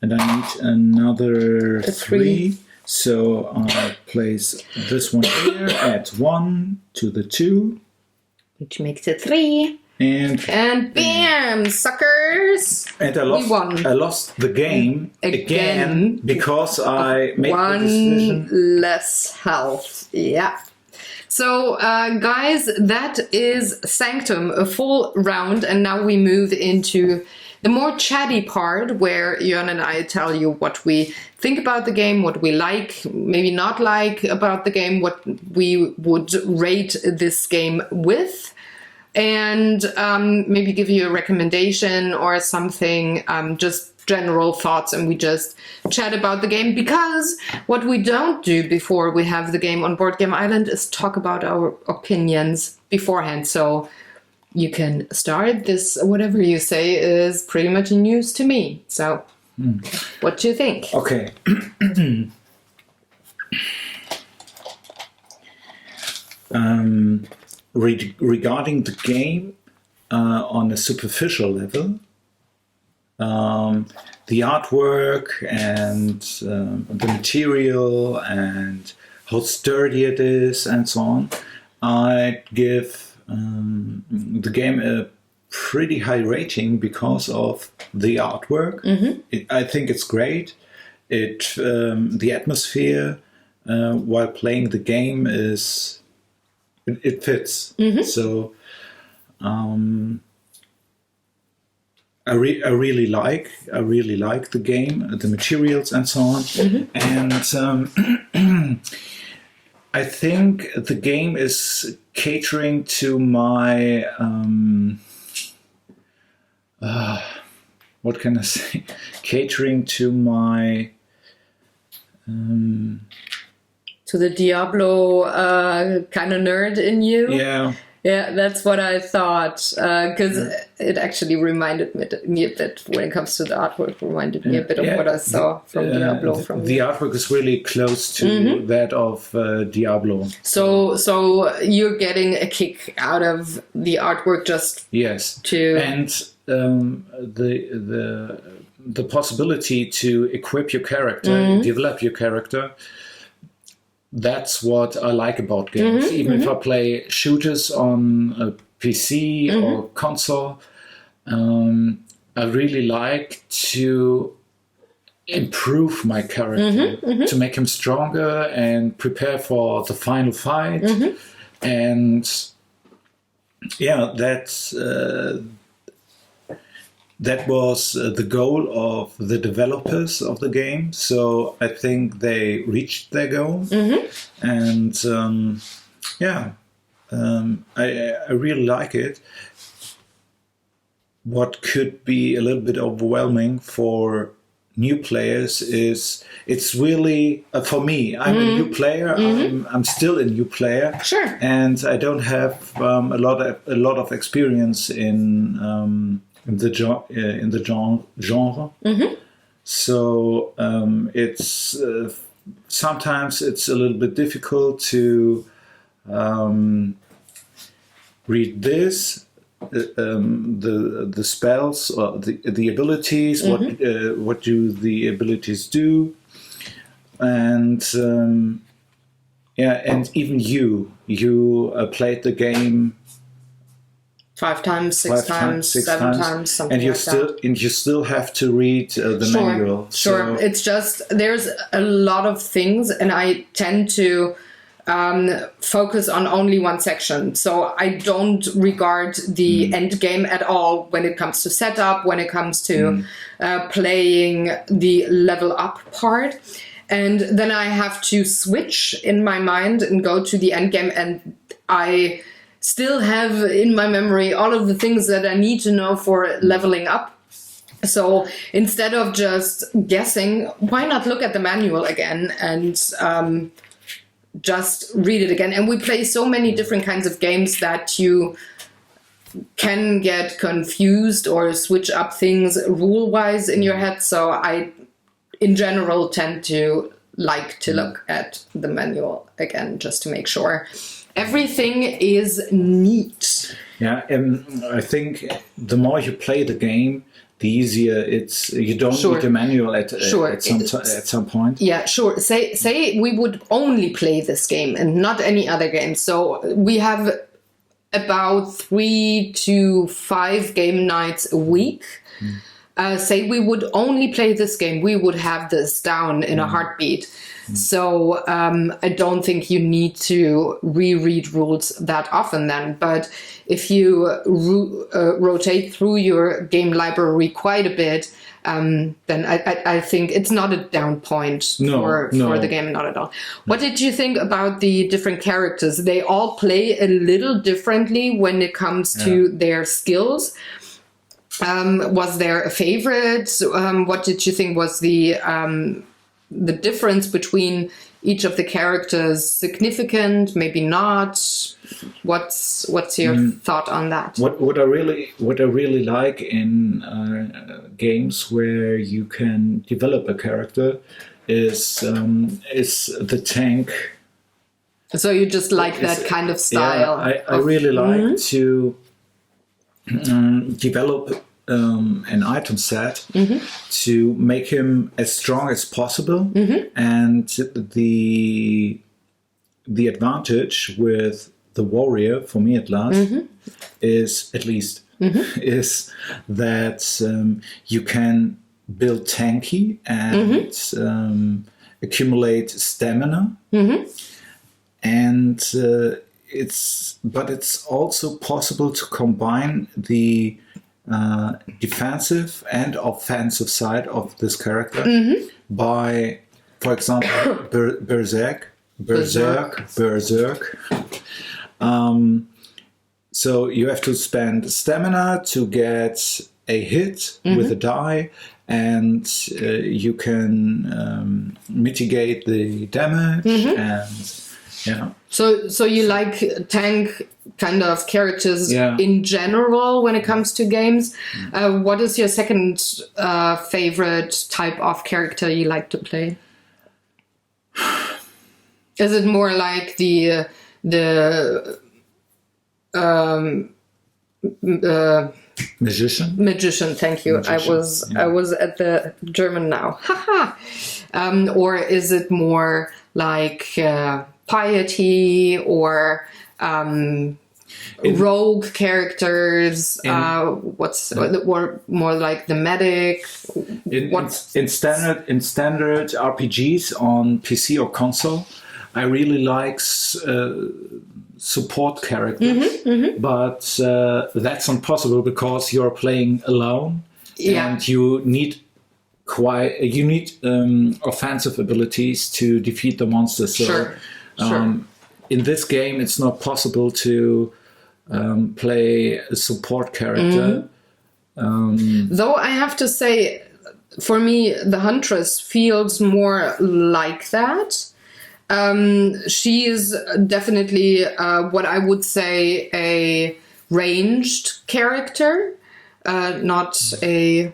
and I need another 3. So I place this one here, add 1 to the 2. Which makes it 3. And bam, suckers! And I lost the game again because I made the decision. 1 less health. Yeah. So, guys, that is Sanctum, a full round, and now we move into the more chatty part where Jörn and I tell you what we think about the game, what we like, maybe not like about the game, what we would rate this game with, and maybe give you a recommendation or something, just general thoughts, and we just chat about the game, because what we don't do before we have the game on Board Game Island is talk about our opinions beforehand. So you can start. This, whatever you say, is pretty much news to me. So what do you think? Okay. Regarding the game on a superficial level, the artwork and the material and how sturdy it is and so on, I'd give the game a pretty high rating because of the artwork. I think it's great. the atmosphere while playing the game it fits. So I really like the game, the materials and so on, and I think the game is catering to my what can I say? Catering to my to the Diablo kind of nerd in you. Yeah, that's what I thought, because it actually reminded me a bit, when it comes to the artwork, reminded me a bit of what I saw from Diablo. The artwork is really close to that of Diablo. So you're getting a kick out of the artwork just to... And the possibility to equip your character, develop your character, that's what I like about games. Even if I play shooters on a PC or console, I really like to improve my character, to make him stronger and prepare for the final fight. And yeah, that was the goal of the developers of the game. So I think they reached their goal. And I really like it. What could be a little bit overwhelming for new players is it's really for me. I'm a new player. I'm still a new player. Sure. And I don't have a lot of experience in the genre. So it's sometimes it's a little bit difficult to read this, the spells or the abilities. What do the abilities do? And and even you played the game 5 times, 6 times, 7 times, something and you like that. And you still have to read the manual. Sure. So. It's just there's a lot of things, and I tend to focus on only one section. So I don't regard the end game at all when it comes to setup, when it comes to playing the level up part. And then I have to switch in my mind and go to the end game, and I still have in my memory all of the things that I need to know for leveling up. So instead of just guessing, why not look at the manual again and just read it again? And we play so many different kinds of games that you can get confused or switch up things rule-wise in your head. So I, in general, tend to like to look at the manual again just to make sure everything is neat. Yeah, and I think the more you play the game, the easier it's. You don't need the manual at some point. Yeah, sure. Say we would only play this game and not any other game. So we have about 3 to 5 game nights a week. Say we would only play this game, we would have this down in a heartbeat. So I don't think you need to reread rules that often then. But if you rotate through your game library quite a bit, then I think it's not a down point for the game, not at all. What did you think about the different characters? They all play a little differently when it comes to their skills. Was there a favorite? What did you think was the difference between each of the characters significant? Maybe not. What's your thought on that? What I really like in games where you can develop a character is the tank. So you just like that kind of style? Yeah, I really like to develop an item set to make him as strong as possible, and the advantage with the warrior, for me at least, is that you can build tanky and accumulate stamina. And it's also possible to combine the defensive and offensive side of this character by, for example, berserk. So you have to spend stamina to get a hit with a die, and you can mitigate the damage and yeah. So you like tank kind of characters in general when it comes to games. What is your second favorite type of character you like to play? Is it more like the magician? Magician, thank you. Magician, I was at the German now. Haha. Or is it more like piety or rogue characters? What's more like the medic? In standard RPGs on PC or console, I really like support characters, but that's impossible because you're playing alone, and you need offensive abilities to defeat the monsters. So, in this game, it's not possible to play a support character. Though I have to say, for me, the Huntress feels more like that. She is definitely what I would say a ranged character, not a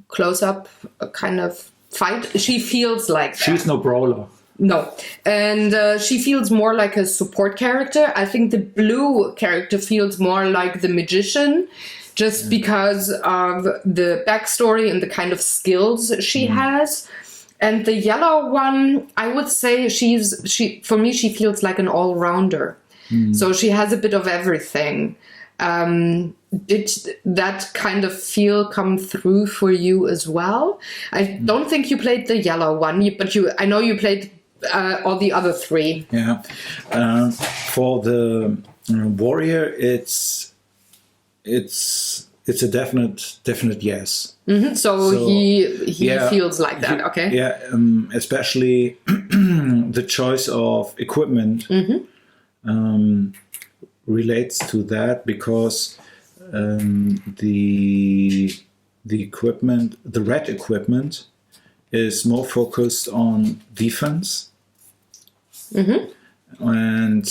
close-up kind of fight. She feels like that. She's no brawler. No. And she feels more like a support character. I think the blue character feels more like the magician, just because of the backstory and the kind of skills she has. And the yellow one, I would say for me, she feels like an all-rounder. So she has a bit of everything. Did that kind of feel come through for you as well? I don't think you played the yellow one, but I know you played all the other three. Yeah. For the warrior, it's a definite yes. So he feels like that. Okay. Yeah. Especially the choice of equipment relates to that, because the equipment, the red equipment, is more focused on defense. And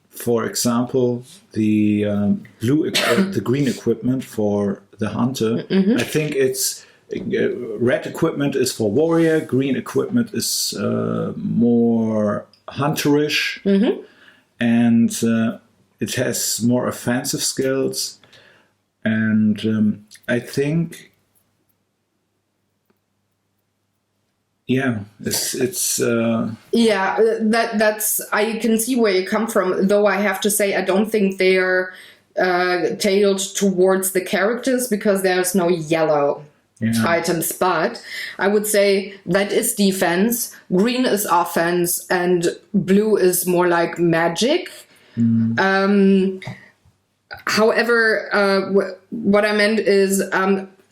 for example, the the green equipment for the hunter, I think it's red equipment is for warrior, green equipment is more hunterish, and it has more offensive skills, and I think. Yeah, it's that's I can see where you come from, though I have to say I don't think they're tailored towards the characters, because there's no yellow items, but I would say that is defense, green is offense, and blue is more like magic. However, what I meant is,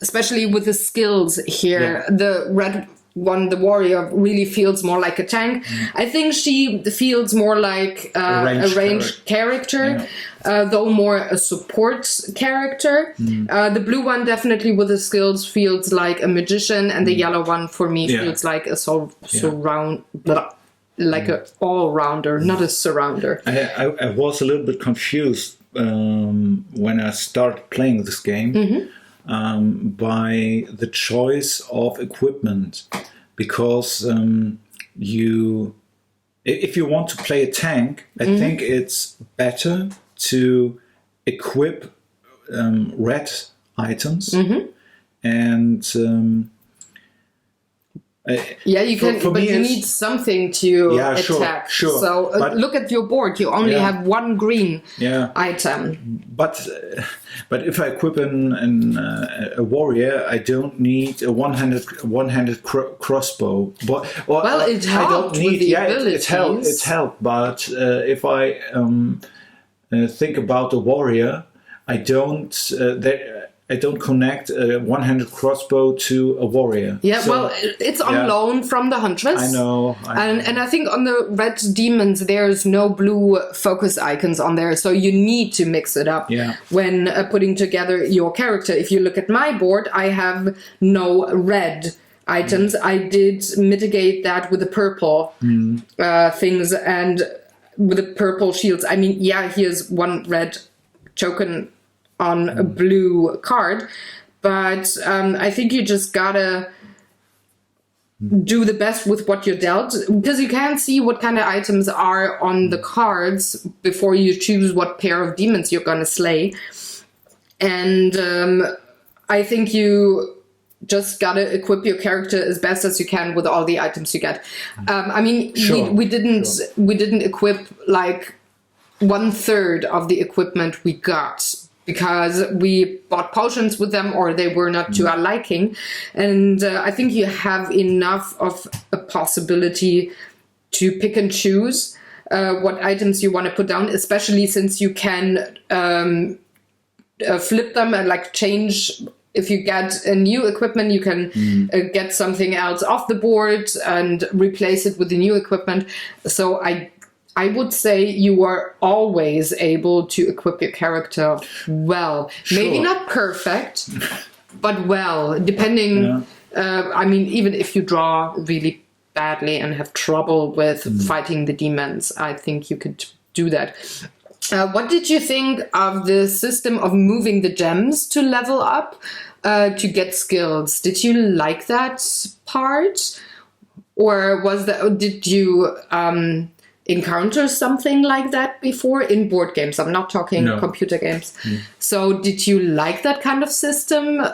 especially with the skills here, the red one, the warrior, really feels more like a tank. I think she feels more like a ranged character, though more a support character. The blue one definitely with the skills feels like a magician, and the yellow one for me feels like a like an all-rounder, not a surrounder. I was a little bit confused when I started playing this game. By the choice of equipment, because if you want to play a tank, I think it's better to equip red items, and Yeah, you can, for but me you need something to attack. Sure. So look at your board. You only have one green item. But if I equip a warrior, I don't need a one-handed crossbow. Well, it helped with the abilities. It helped. But if I think about the warrior, I don't connect a one-handed crossbow to a warrior. Yeah, so, well, it's on loan from the Huntress. I know. And I think on the red demons, there's no blue focus icons on there, so you need to mix it up when putting together your character. If you look at my board, I have no red items. I did mitigate that with the purple things and with the purple shields. I mean, here's one red token on a blue card, but I think you just gotta do the best with what you're dealt, because you can't see what kind of items are on the cards before you choose what pair of demons you're gonna slay. And I think you just gotta equip your character as best as you can with all the items you get. I mean, we didn't equip like 1/3 of the equipment we got, because we bought potions with them or they were not to our liking. And I think you have enough of a possibility to pick and choose what items you want to put down, especially since you can flip them and like change. If you get a new equipment, you can get something else off the board and replace it with the new equipment. So I would say you are always able to equip your character well. Sure. Maybe not perfect, but well, depending. I mean, even if you draw really badly and have trouble with fighting the demons, I think you could do that. What did you think of the system of moving the gems to level up to get skills? Did you like that part? Or did you encounter something like that before in board games? I'm not talking computer games. So did you like that kind of system,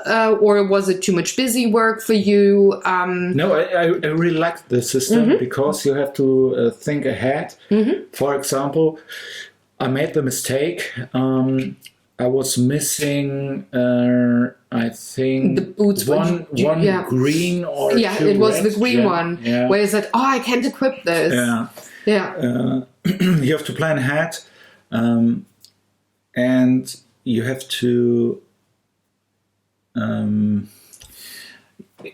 or was it too much busy work for you? No, I really like the system because you have to think ahead. For example, I made the mistake. I was missing, I think, the boots. one green or two it was red the green one where you said, I can't equip this. You have to plan ahead, and you have to in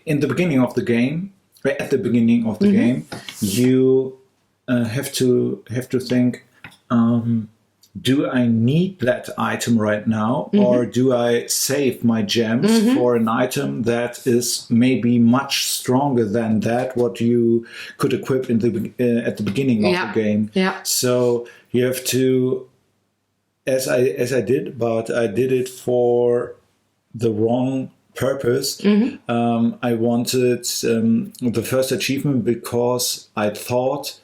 the beginning of the game. At the beginning of the game, you have to think. Do I need that item right now, or do I save my gems for an item that is maybe much stronger than that what you could equip in at the beginning of the game? So you have to, as I did, but I did it for the wrong purpose. I wanted the first achievement because I thought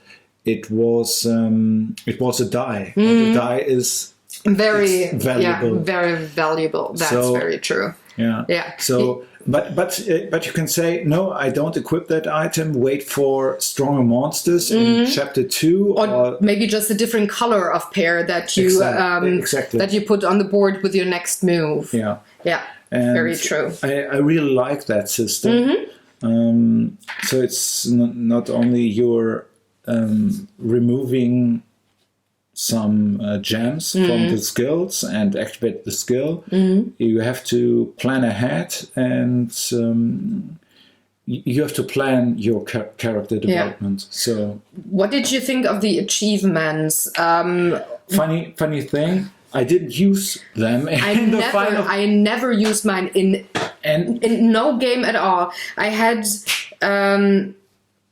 it was a die. The die is very valuable. Very valuable. That's very true. So, but you can say no. I don't equip that item. Wait for stronger monsters in chapter 2, or maybe just a different color of pair that you that you put on the board with your next move. And very true. I really like that system. So it's not only your removing some gems from the skills and activate the skill. You have to plan ahead, and you have to plan your character development. So, what did you think of the achievements? Funny thing, I didn't use them. I never used mine in no game at all. I had.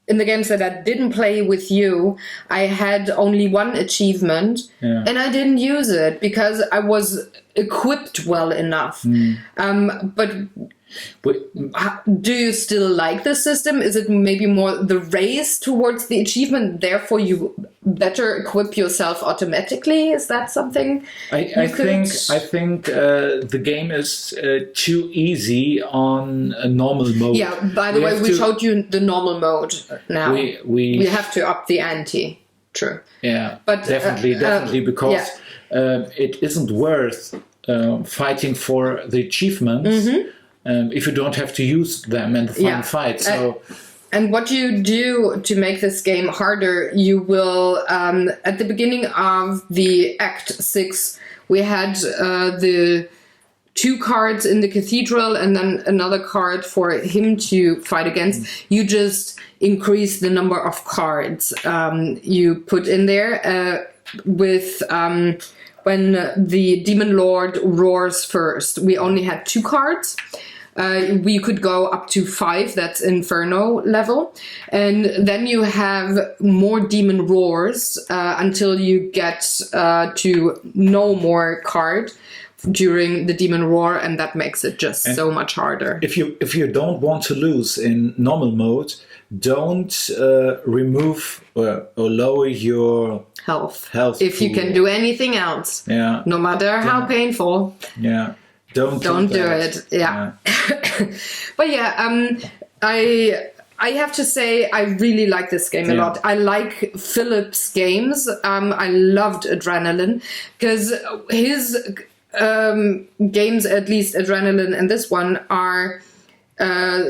In the games that I didn't play with you, I had only one achievement, and I didn't use it because I was equipped well enough. But But Do you still like the system? Is it maybe more the race towards the achievement? Therefore, you better equip yourself automatically. Is that something? I think the game is too easy on a normal mode. Yeah. By the way, we showed you the normal mode. Now we have to up the ante. True. Yeah, but definitely, because it isn't worth fighting for the achievements if you don't have to use them in the final fight. So. And what you do to make this game harder, you will, at the beginning of the Act 6, we had the 2 cards in the cathedral and then another card for him to fight against. You just increase the number of cards you put in there with... when the Demon Lord roars first, we only had 2 cards. We could go up to 5, that's Inferno level. And then you have more demon roars until you get to no more card during the demon roar, and that makes it just so much harder. If you don't want to lose in normal mode, don't remove or lower your health. If you can do anything else, no matter how painful. Yeah. Don't do it. Yeah. But I have to say I really like this game a lot. I like Philip's games. I loved Adrenaline because his games, at least Adrenaline and this one, are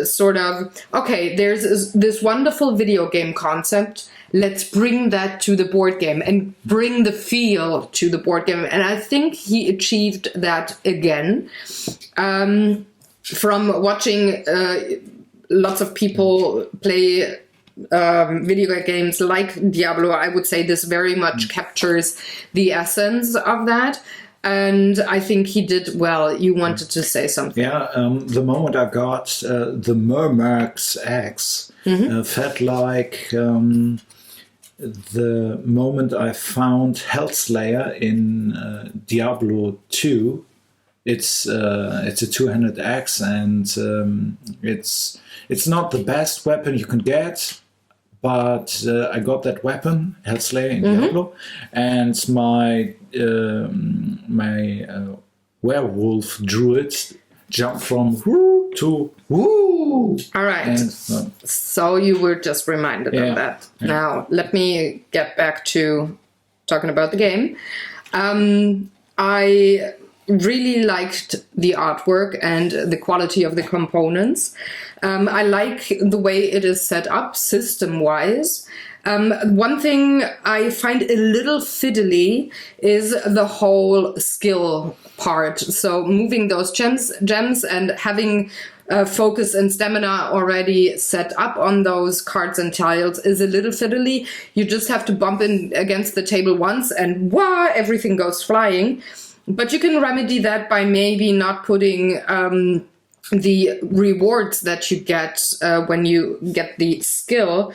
sort of, okay, there's this wonderful video game concept. Let's bring that to the board game and bring the feel to the board game. And I think he achieved that again. From watching lots of people play video games like Diablo, I would say this very much captures the essence of that. And I think he did well. You wanted to say something. Yeah, the moment I got the Mermer's axe felt like the moment I found Hellslayer in Diablo 2. It's a 2-handed axe, and it's not the best weapon you can get, but I got that weapon, Hellslayer in Diablo, and my werewolf druid jumped from whoo to whoo. All right. And, so you were just reminded of that. Yeah. Now, let me get back to talking about the game. I really liked the artwork and the quality of the components. I like the way it is set up system-wise. One thing I find a little fiddly is the whole skill part. So moving those gems and having focus and stamina already set up on those cards and tiles is a little fiddly. You just have to bump in against the table once and everything goes flying. But you can remedy that by maybe not putting the rewards that you get when you get the skill.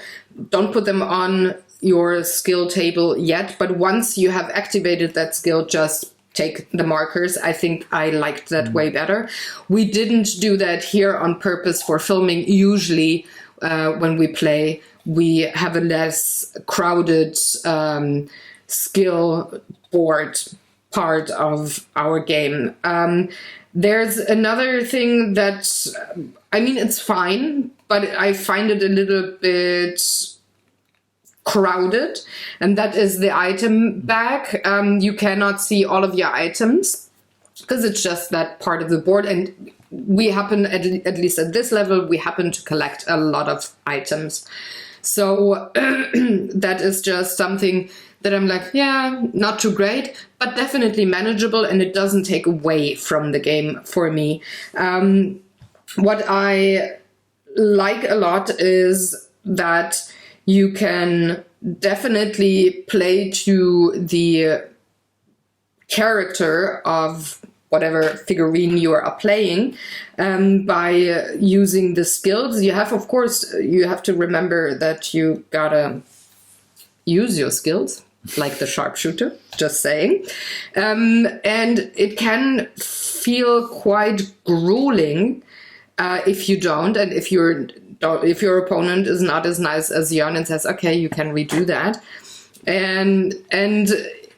Don't put them on your skill table yet, but once you have activated that skill, just take the markers. I think I liked that way better. We didn't do that here on purpose for filming. Usually when we play, we have a less crowded skill board part of our game. There's another thing that, I mean, it's fine, but I find it a little bit crowded, and that is the item bag. You cannot see all of your items because it's just that part of the board, and we happen, at least at this level, we happen to collect a lot of items. So that is just something that I'm like, yeah, not too great, but definitely manageable, and it doesn't take away from the game for me. What I like a lot is that you can definitely play to the character of whatever figurine you are playing by using the skills. You have, of course, you have to remember that you gotta use your skills, like the sharpshooter, just saying. And it can feel quite grueling if you don't, and if your opponent is not as nice as Jörn and says, okay, you can redo that. And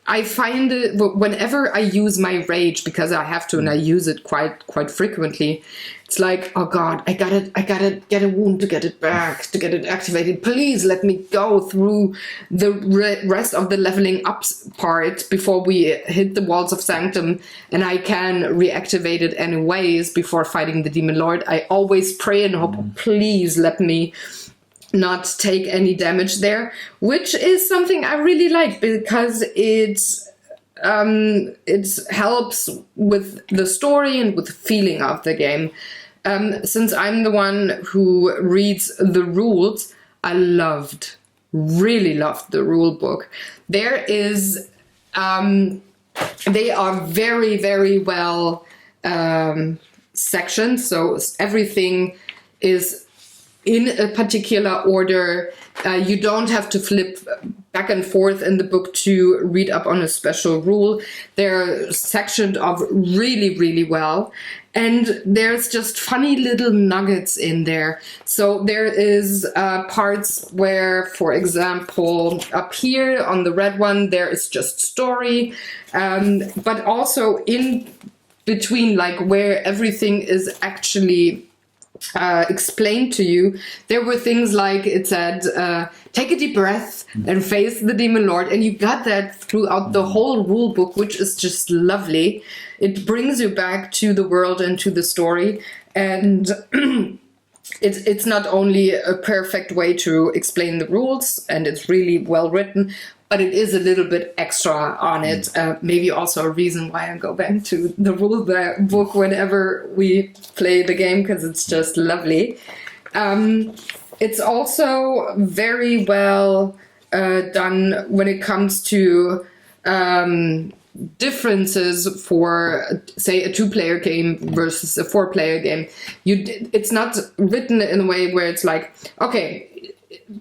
I find it whenever I use my rage, because I have to, and I use it quite frequently. It's like, oh God, I gotta get a wound to get it back, to get it activated. Please let me go through the rest of the leveling up part before we hit the walls of Sanctum, and I can reactivate it anyways before fighting the Demon Lord. I always pray and hope, please let me not take any damage there, which is something I really like, because it helps with the story and with the feeling of the game. Since I'm the one who reads the rules, I really loved the rule book. There is, they are very, very well sectioned, so everything is in a particular order. You don't have to flip back and forth in the book to read up on a special rule. They're sectioned off really, really well. And there's just funny little nuggets in there. So there is parts where, for example, up here on the red one, there is just story. But also in between, like where everything is actually explained to you, there were things like it said, take a deep breath and face the Demon Lord, and you got that throughout the whole rule book, which is just lovely. It brings you back to the world and to the story, and it's not only a perfect way to explain the rules, and it's really well written, but it is a little bit extra on it. Maybe also a reason why I go back to the rule book whenever we play the game, because it's just lovely. It's also very well done when it comes to differences for, say, a 2-player game versus a 4-player game. It's not written in a way where it's like, okay,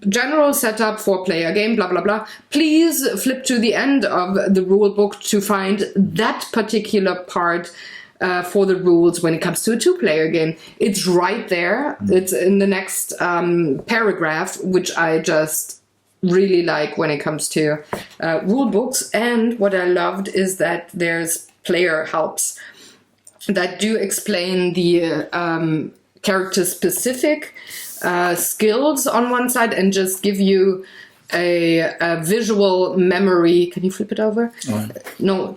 general setup, 4-player game, blah, blah, blah. Please flip to the end of the rule book to find that particular part for the rules when it comes to a 2-player game. It's right there. It's in the next paragraph, which I just really like when it comes to rule books. And what I loved is that there's player helps that do explain the character-specific skills on one side and just give you a visual memory. Can you flip it over? Oh. No.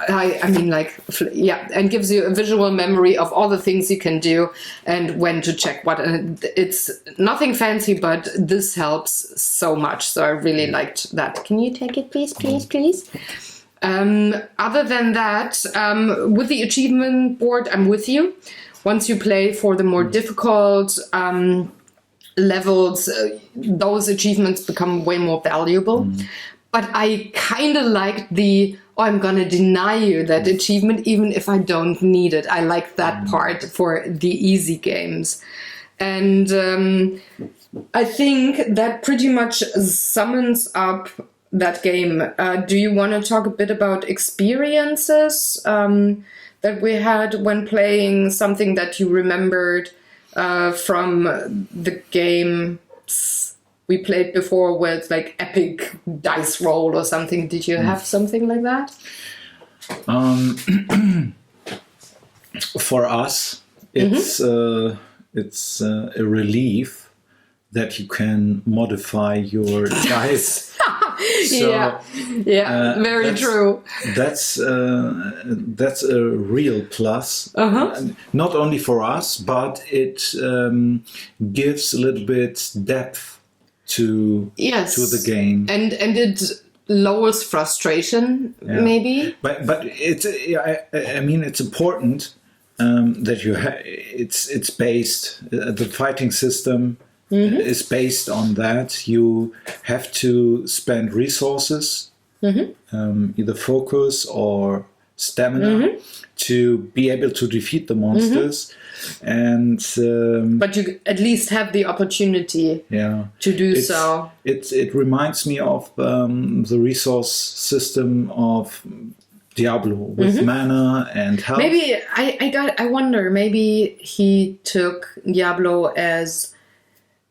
I mean, like, yeah, and gives you a visual memory of all the things you can do and when to check what. And it's nothing fancy, but this helps so much. So I really liked that. Can you take it, please? Other than that, with the achievement board, I'm with you. Once you play for the more difficult levels, those achievements become way more valuable. But I kind of liked I'm gonna deny you that achievement even if I don't need it. I like that part for the easy games. And I think that pretty much sums up that game. Do you want to talk a bit about experiences that we had when playing, something that you remembered from the games we played before with like epic dice roll or something? Did you have something like that? For us, it's a relief that you can modify your dice. So, very true. That's a real plus. Not only for us, but it gives a little bit depth to the game, and it lowers frustration, maybe. But it's I mean it's important that you it's based the fighting system. Is based on that. You have to spend resources, either focus or stamina, to be able to defeat the monsters. And but you at least have the opportunity to do so. It reminds me of the resource system of Diablo with mana and health. Maybe I wonder. Maybe he took Diablo as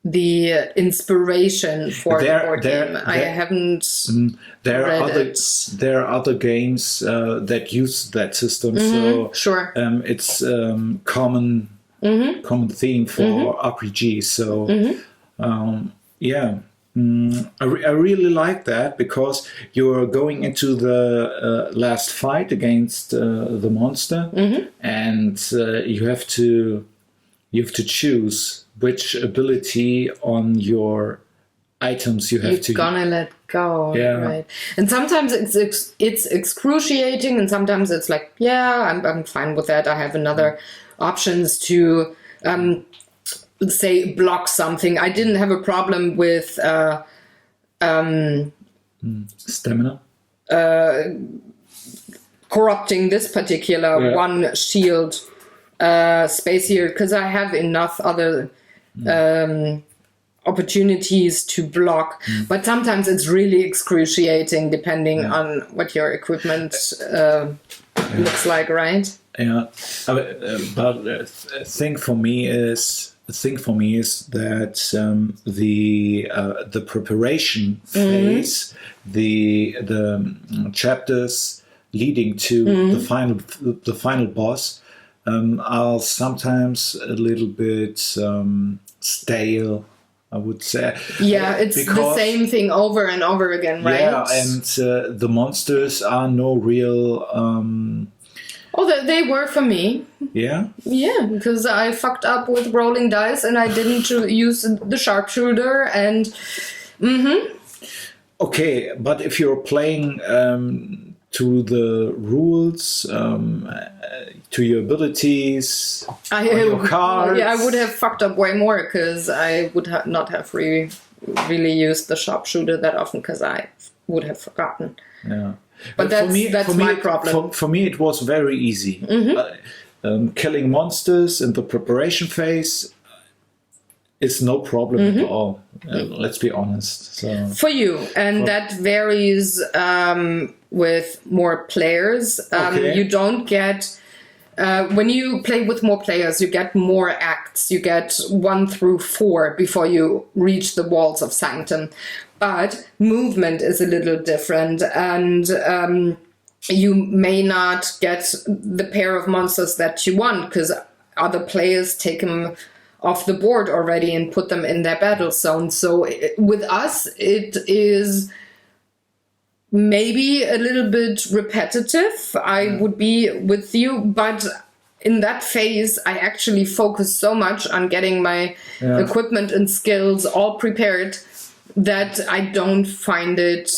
the inspiration for the board game. I haven't. There are read other it. there are other games that use that system. So Sure. it's common theme for RPG. So I really like that because you're going into the last fight against the monster, and you have to choose which ability on your items you have You're gonna let go, right? And sometimes it's excruciating, and sometimes it's like, yeah, I'm fine with that. I have another options to say block something. I didn't have a problem with stamina. Corrupting this particular one shield space here because I have enough other opportunities to block, but sometimes it's really excruciating depending on what your equipment looks like, right? Yeah, but the thing for me is that the preparation phase, the chapters leading to the final boss are sometimes a little bit stale, I would say. Yeah, it's the same thing over and over again, right? Yeah, and the monsters are no real. They were for me. Yeah? Yeah, because I fucked up with rolling dice and I didn't use the sharpshooter and... Okay, but if you're playing to the rules, to your abilities, your cards... Yeah, I would have fucked up way more because I would not have really used the sharpshooter that often because I would have forgotten. Yeah. But that's my problem. For me, it was very easy. Killing monsters in the preparation phase is no problem at all. Let's be honest. So for you, and that varies with more players. You don't get when you play with more players, you get more acts. You get 1 through 4 before you reach the walls of Sanctum. But movement is a little different, and you may not get the pair of monsters that you want because other players take them off the board already and put them in their battle zone. So with us, it is maybe a little bit repetitive. I would be with you, but in that phase, I actually focus so much on getting my equipment and skills all prepared that I don't find it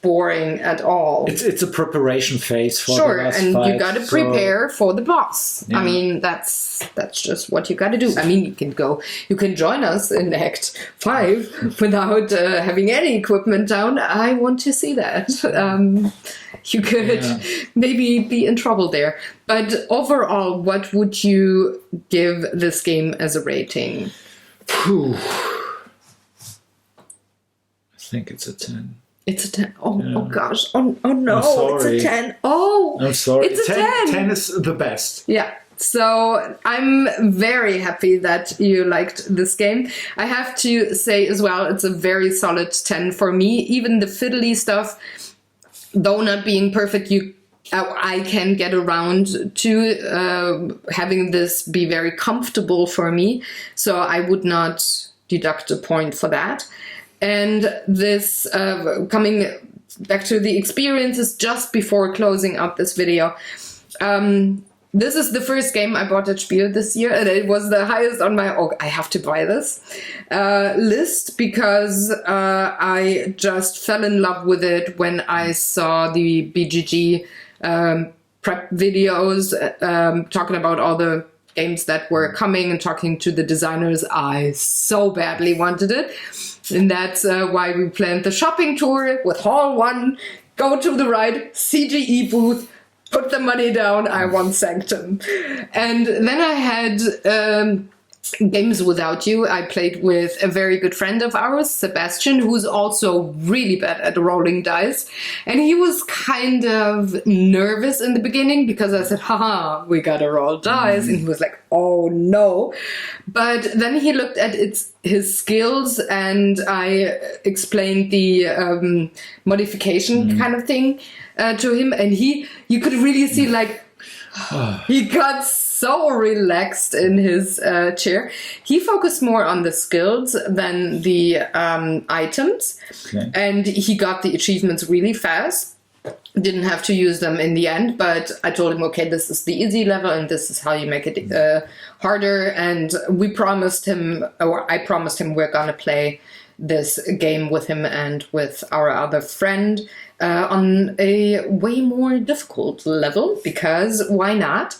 boring at all. It's a preparation phase for the last and fight, you got to prepare for the boss. I mean, that's just what you got to do. I mean, you can join us in Act 5 without having any equipment down. I want to see that. You could maybe be in trouble there. But overall, what would you give this game as a rating? Whew. I think it's a 10. It's a 10. Oh gosh. Oh no, it's a 10. I'm sorry. It's a 10. 10 is the best. Yeah. So I'm very happy that you liked this game. I have to say as well, it's a very solid 10 for me. Even the fiddly stuff, though not being perfect, I can get around to having this be very comfortable for me. So I would not deduct a point for that. And this, coming back to the experiences just before closing out this video, this is the first game I bought at Spiel this year, and it was the highest on my, I have to buy this, list, because I just fell in love with it when I saw the BGG prep videos talking about all the games that were coming and talking to the designers. I so badly wanted it. And that's why we planned the shopping tour with Hall 1, go to the right, CGE booth, put the money down, I want Sanctum. And then I had Games Without You, I played with a very good friend of ours, Sebastian, who's also really bad at rolling dice. And he was kind of nervous in the beginning because I said, haha, we gotta roll dice. And he was like, oh no. But then he looked at his skills, and I explained the modification kind of thing to him. And you could really see like, he got so relaxed in his chair. He focused more on the skills than the items. Okay. And he got the achievements really fast. Didn't have to use them in the end, but I told him, okay, this is the easy level and this is how you make it harder. And I promised him we're gonna play this game with him and with our other friend on a way more difficult level, because why not?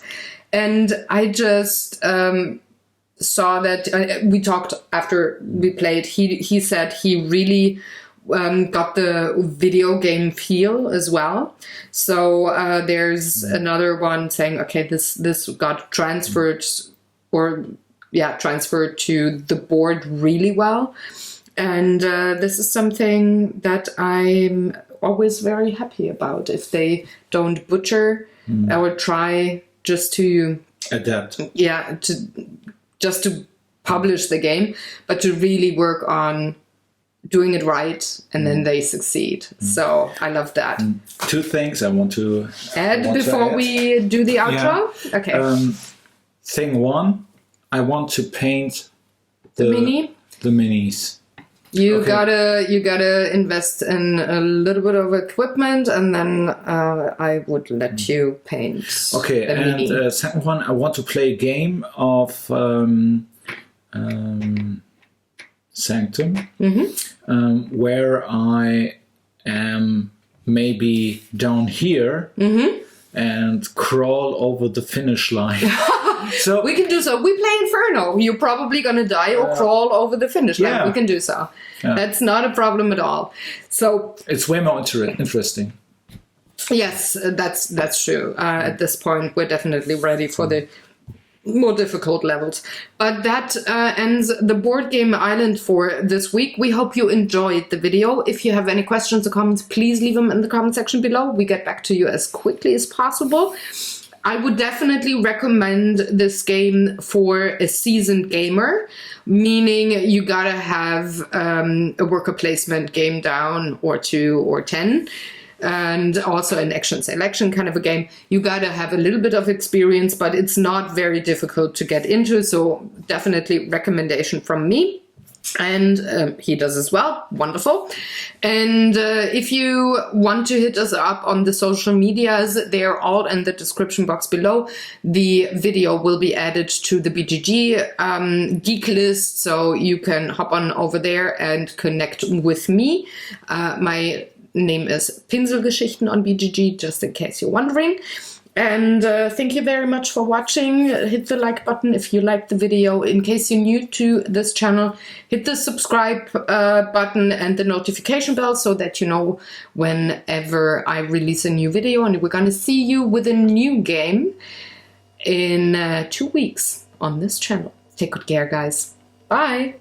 And I just saw that we talked after we played. He said he really got the video game feel as well. So there's another one saying, okay, this got transferred transferred to the board really well. And this is something that I'm always very happy about. If they don't butcher or try just to adapt. Yeah, just to publish the game, but to really work on doing it right, and then they succeed. So I love that. Two things I want to add before we do the outro. Yeah. Okay. Thing one, I want to paint the minis. You gotta invest in a little bit of equipment, and then I would let you paint. Okay, the mini. Second one, I want to play a game of Sanctum, where I am maybe down here and crawl over the finish line. So we can do so. We play Inferno. You're probably gonna die or crawl over the finish line. Yeah. We can do so. Yeah. That's not a problem at all. So it's way more interesting. Yes, that's true. At this point, we're definitely ready for the more difficult levels. But that ends the Board Game Island for this week. We hope you enjoyed the video. If you have any questions or comments, please leave them in the comment section below. We get back to you as quickly as possible. I would definitely recommend this game for a seasoned gamer, meaning you gotta have a worker placement game down or 2 or 10. And also an action selection kind of a game. You gotta have a little bit of experience, but it's not very difficult to get into. So definitely recommendation from me. And he does as well. Wonderful. And if you want to hit us up on the social medias, they're all in the description box below. The video will be added to the BGG geek list, so you can hop on over there and connect with me. My name is Pinselgeschichten on BGG, just in case you're wondering. And thank you very much for watching. Hit the like button if you liked the video. In case you're new to this channel, hit the subscribe button and the notification bell so that you know whenever I release a new video. And we're going to see you with a new game in 2 weeks on this channel. Take good care, guys. Bye.